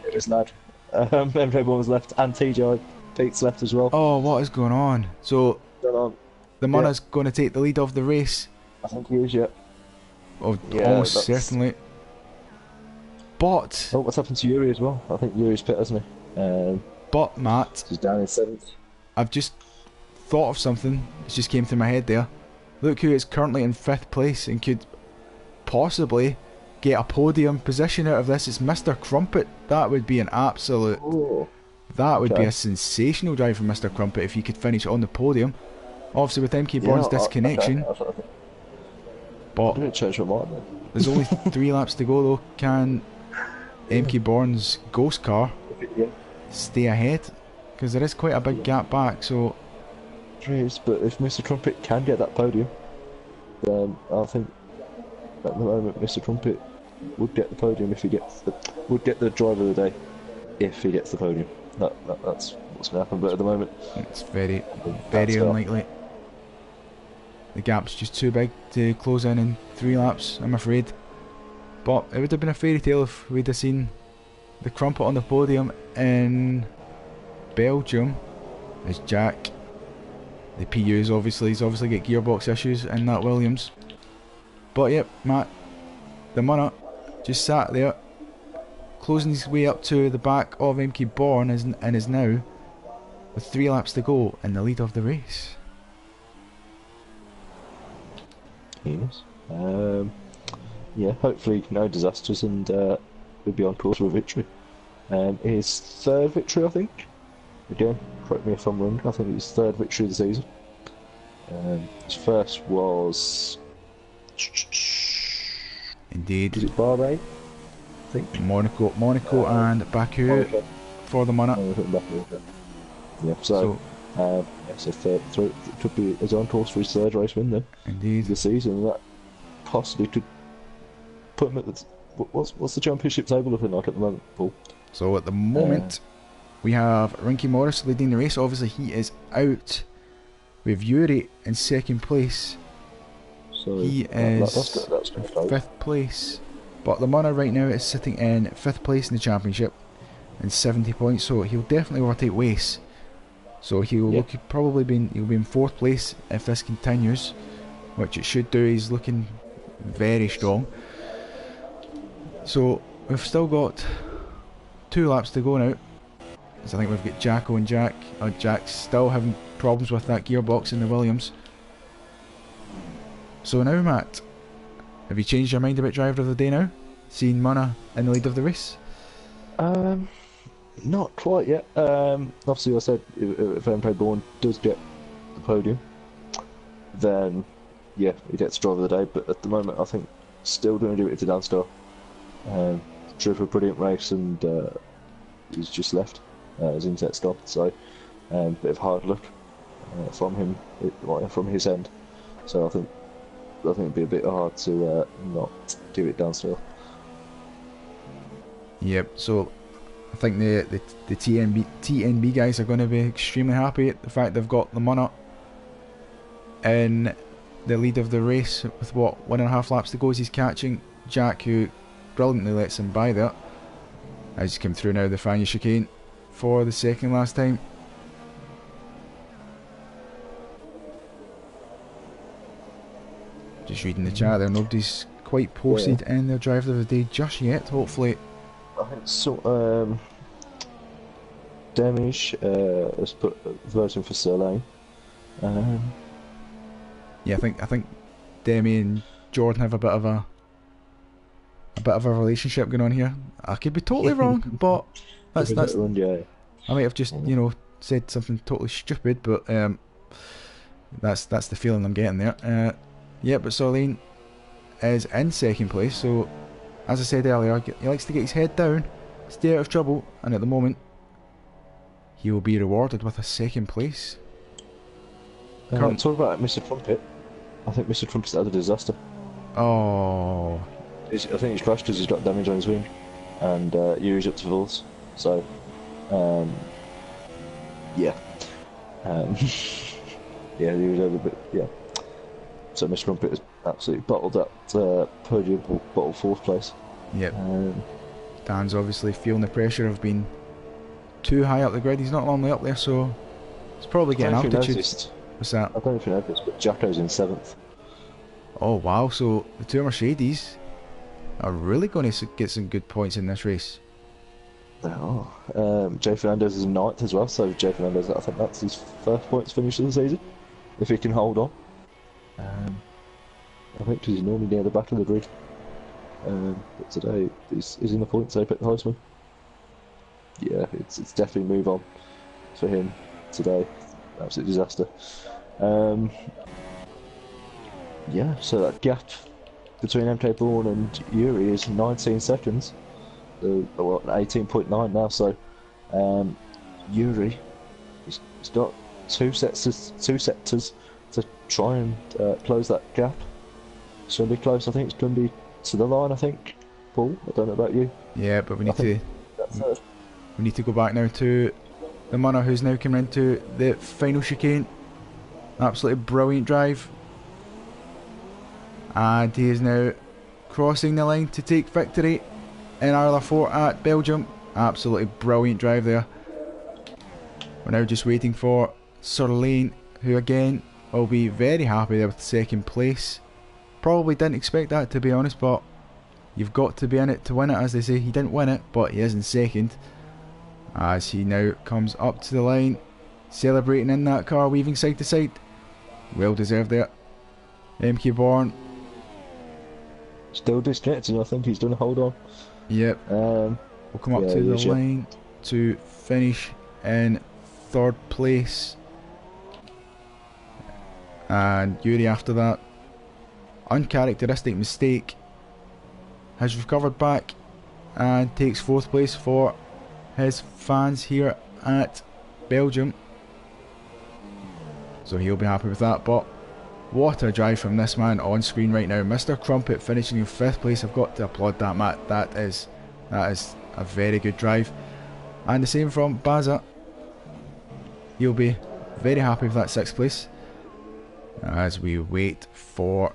It was Nad. MK Born was left, and TJ Pete's left as well. Oh, what is going on? So the Munna's going to take the lead of the race. I think he is, yeah. Oh, yeah, almost certainly. But what's happened to Yuri as well? I think Yuri's pit, hasn't he? But Matt, he's down in 7th. I've just thought of something. It just came through my head there. Look who is currently in 5th place and could possibly get a podium position out of this. It's Mr. Crumpet. That would be an absolute... Oh, that would be a sensational drive from Mr. Crumpet if he could finish on the podium. Obviously with MK Born's disconnection. But there's only 3 laps to go though. Can MK Born's ghost car stay ahead? Because there is quite a big gap back, so... But if Mr. Crumpet can get that podium, then I think at the moment Mr. Crumpet would get the podium if he gets would get the driver of the day if he gets the podium. That's what's going to happen, but at the moment it's very unlikely. The gap's just too big to close in 3 laps, I'm afraid. But it would have been a fairy tale if we'd have seen the Crumpet on the podium in Belgium as Jack. The PU's obviously got gearbox issues in that Williams. But yep, Matt, the Munna just sat there, closing his way up to the back of MK Born and is now, with 3 laps to go, in the lead of the race. Yes. Yeah, hopefully no disasters and we'll be on course for a victory. His 3rd victory, I think. Again, correct me if I'm wrong, I think it was his 3rd victory of the season. His first was... Indeed. Was it Bahrain? I think. Monaco and Baku for the Munna. Yeah, so third, could be his own course for his 3rd race win then. Indeed. This season, and that possibly could put him at the... What's the championship table looking like at the moment, Paul? So at the moment, we have Rinky Morris leading the race. Obviously, he is out. We have Yuri in 2nd place. So he is that's 5th place. But the Munna right now is sitting in 5th place in the championship and 70 points. So he'll definitely overtake Wace. So he'll probably be in 4th place if this continues, which it should do. He's looking very strong. So we've still got 2 laps to go now. So I think we've got Jacko and Jack. Jack's still having problems with that gearbox in the Williams. So now, Matt, have you changed your mind about driver of the day now? Seeing Munna in the lead of the race? Not quite yet. Obviously I said if MK Born does get the podium, then yeah, he gets driver of the day, but at the moment I think still going to do it to Danstar. Drove a brilliant race and he's just left. His internet stopped, so bit of hard luck from him, from his end. So I think it'd be a bit hard to not give it Danstar. Yep. So I think the TNB guys are going to be extremely happy at the fact they've got the Munna in the lead of the race with 1.5 laps to go as he's catching Jack, who brilliantly lets him by there. As he came through now the final chicane for the second last time. Just reading the chat there, nobody's quite posted in their driver of the day just yet, hopefully. I think so. Demish has put voting for Sirlane. Yeah, I think Demi and Jordan have a bit of a relationship going on here. I could be totally wrong, but that's I might have just said something totally stupid, but that's the feeling I'm getting there. Yeah, but Sirlane is in second place, so as I said earlier, he likes to get his head down, stay out of trouble, and at the moment he will be rewarded with a second place. Talk about Mr. Trumpet. I think Mr. Trumpet's had a disaster. Oh. I think he's crashed because he's got damage on his wing, and Yuri's up to fourth. So, yeah. Yeah, Yuri's over a bit, yeah. So Mr. Trumpet has absolutely bottled that podium, bottled fourth place. Yep. Dan's obviously feeling the pressure of being too high up the grid. He's not normally up there, so he's probably getting altitude. What's that? I don't know if you noticed, but Jacko's in 7th. Oh wow, so the two Mercedes are really going to get some good points in this race. Oh, Jay Fernandez is in 9th as well, so Jay Fernandez, I think that's his first points finish of the season, if he can hold on. I think he's normally near the back of the grid, but today he's in the points ape at Heisman. Yeah, it's definitely move on for him today. Absolute disaster. Yeah, so that gap between MK Bourne and Yuri is 19 seconds. Well, 18.9 now. So Yuri, he's got two sectors to try and close that gap. It's going to be close. I think it's going to be to the line. I think, Paul. I don't know about you. Yeah, but we need to go back now to the Munner, who's now coming into the final chicane. Absolutely brilliant drive. And he is now crossing the line to take victory in ILR4 at Belgium. Absolutely brilliant drive there. We're now just waiting for Sirlane, who again will be very happy there with second place. Probably didn't expect that, to be honest, but you've got to be in it to win it, as they say. He didn't win it, but he is in second. As he now comes up to the line, celebrating in that car, weaving side to side. Well deserved there. MK Bourne. Still disconnected, I think he's done a hold on. Yep. We'll come up to the line to finish in third place. And Yuri after that, uncharacteristic mistake, has recovered back and takes fourth place for his fans here at Belgium. So he'll be happy with that. But what a drive from this man on screen right now. Mr. Crumpet finishing in 5th place. I've got to applaud that, Matt. That is a very good drive. And the same from Baza. He'll be very happy with that 6th place. As we wait for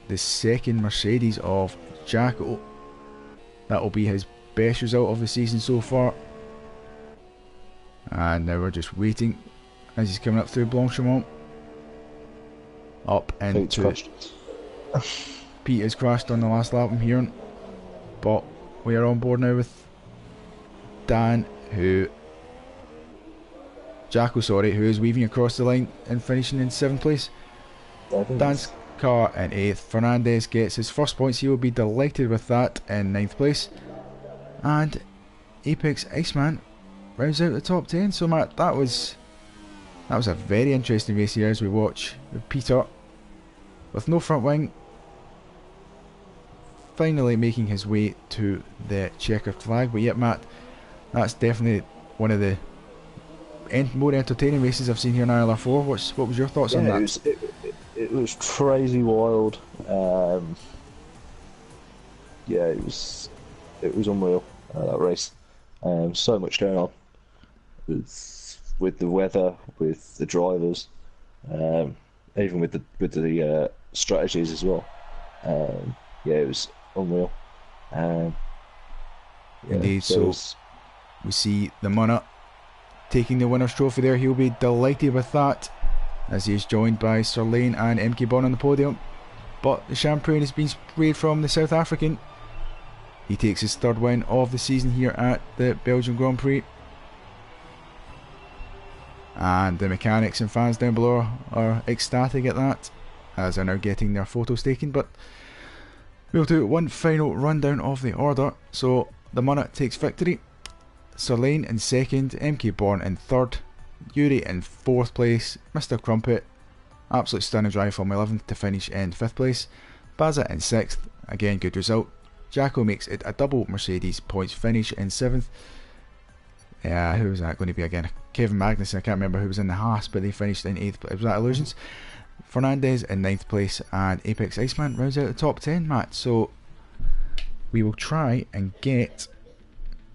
the second Mercedes of Jacko. That will be his best result of the season so far. And now we're just waiting as he's coming up through Blanchimont. Up into Pete has crashed on the last lap, I'm hearing, but we are on board now with Dan, Jacko, who is weaving across the line and finishing in 7th place. Dan's car in 8th. Fernandez gets his first points. He will be delighted with that in 9th place. And Apex Iceman rounds out the top 10. So Matt, that was a very interesting race here as we watch Peter with no front wing finally making his way to the checkered flag. But yet Matt, that's definitely one of the more entertaining races I've seen here in ILR4. What was your thoughts on that? It was crazy wild. Yeah, it was unreal, that race. So much going on with the weather, with the drivers, even with the strategies as well. Yeah, it was unreal. Yeah, Indeed. So there's- we see the Munna taking the winner's trophy there. He'll be delighted with that, as he is joined by Sir Lane and MK Bond on the podium. But the champagne has been sprayed from the South African. He takes his third win of the season here at the Belgian Grand Prix. And the mechanics and fans down below are ecstatic at that, as they're now getting their photos taken. But we'll do one final rundown of the order. So the Munna takes victory, Sir Lane in second, MK Born in third, Yuri in fourth place, Mr Crumpet, absolute stunning drive from 11th to finish in 5th place, Baza in 6th, again good result, Jacko makes it a double Mercedes points finish in 7th. Who was that going to be again? Kevin Magnussen, I can't remember who was in the Haas, but they finished in 8th. Was that Illusions? Fernandez in 9th place, and Apex Iceman rounds out the top 10, Matt. So we will try and get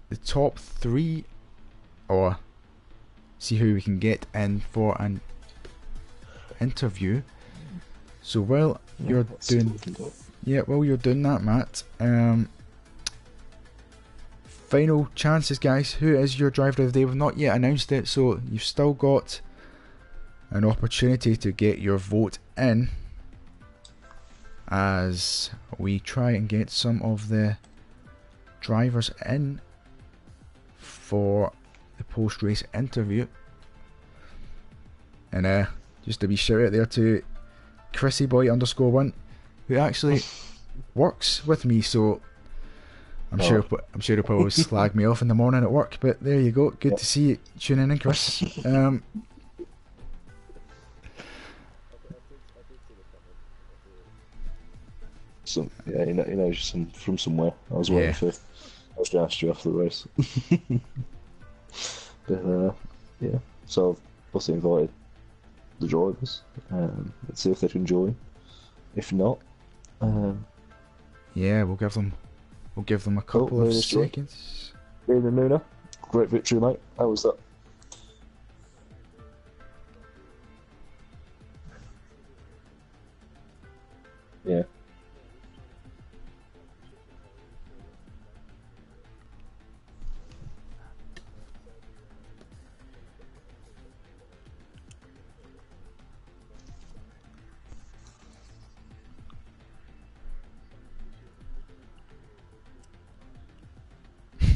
the top 3, or see who we can get in for an interview. So while you're doing that, Matt, final chances, guys. Who is your driver of the day? We've not yet announced it, so you've still got an opportunity to get your vote in as we try and get some of the drivers in for the post-race interview. And just a wee shout out there to ChrissyBoy_1, who actually works with me, so I'm sure he'll probably slag me off in the morning at work, but there you go. Good to see you tuning in, Chris. he knows from somewhere. I was waiting for. I was going to ask you after the race. But so I've also invited the drivers. Let's see if they can join. If not, we'll give them a couple of seconds. Ian and Luna, great victory, mate. How was that? Yeah.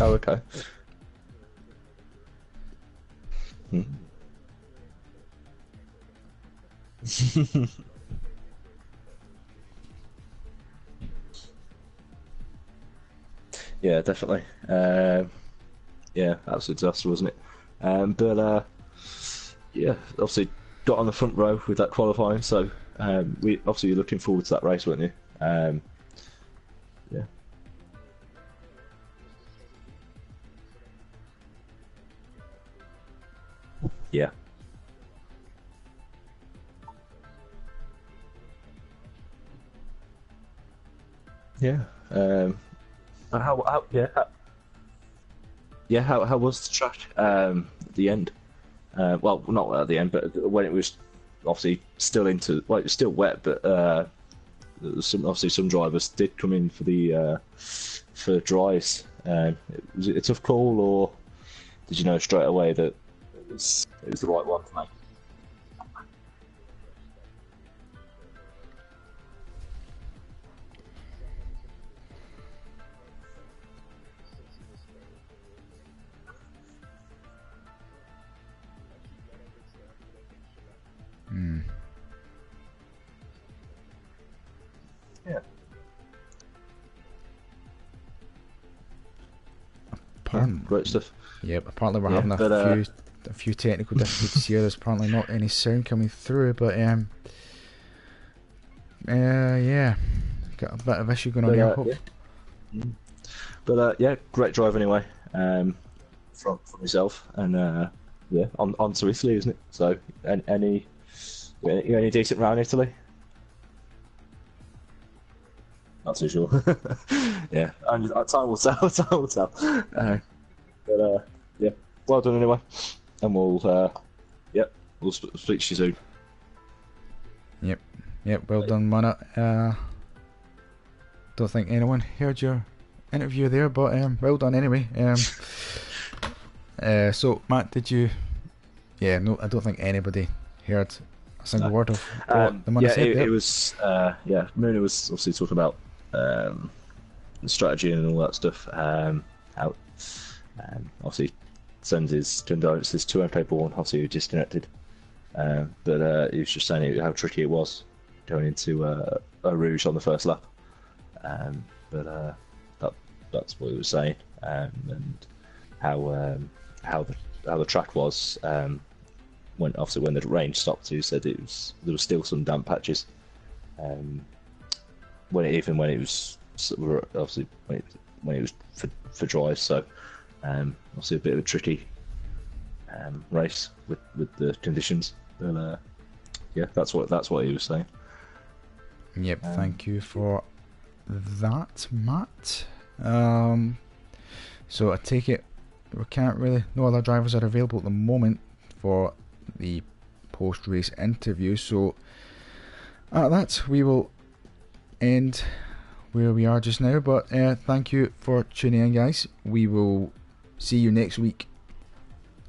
Oh, okay. Yeah, definitely. Absolute disaster, wasn't it? But obviously got on the front row with that qualifying, so we obviously you're looking forward to that race, weren't you? Yeah. Yeah. Yeah. How was the track at the end? Well, not at the end, but when it was obviously still it was still wet, but some drivers did come in for the for dries. Was it a tough call, or did you know straight away that it was the right one to make? Yeah. Great stuff. Yep, apparently we're having a few technical difficulties here. There's apparently not any sound coming through, but got a bit of issue going on here. Yeah. But great drive anyway, from yourself, and on to Italy, isn't it? So any decent round Italy? Not too sure. Yeah, and time will tell. Time will tell. But well done anyway, and we'll speak to you soon. Yep. Well done, Munna. Don't think anyone heard your interview there, but well done anyway. So Matt, did you? Yeah, no, I don't think anybody heard a single word of what the man said there. It was Mooney was obviously talking about the strategy and all that stuff. How obviously sends his condolences to people, and obviously he was disconnected. But he was just saying how tricky it was going into a Rouge on the first lap. But that's what he was saying, and how the track was. When the rain stopped, he said there was still some damp patches. When it was obviously when it was for drive, so obviously a bit of a tricky race with the conditions. But yeah, that's what he was saying. Yep, thank you for that, Matt. So I take it we can't really. No other drivers are available at the moment for the post-race interview. So at that, we will end where we are just now. But thank you for tuning in, guys. We will see you next week.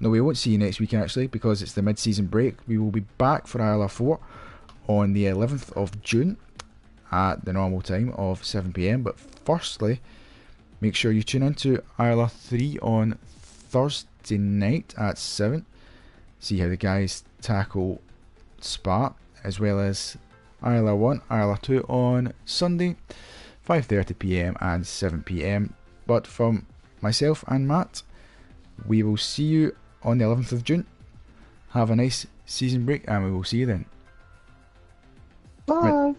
No, we won't see you next week actually, because it's the mid-season break. We will be back for ILR4 on the 11th of June at the normal time of 7 PM. But firstly, make sure you tune in to ILR3 on Thursday night at 7. See how the guys tackle Spa, as well as ILR1, ILR2 on Sunday, 5:30 PM and 7 PM. But from myself and Matt, we will see you on the 11th of June. Have a nice season break, and we will see you then. Bye. Right.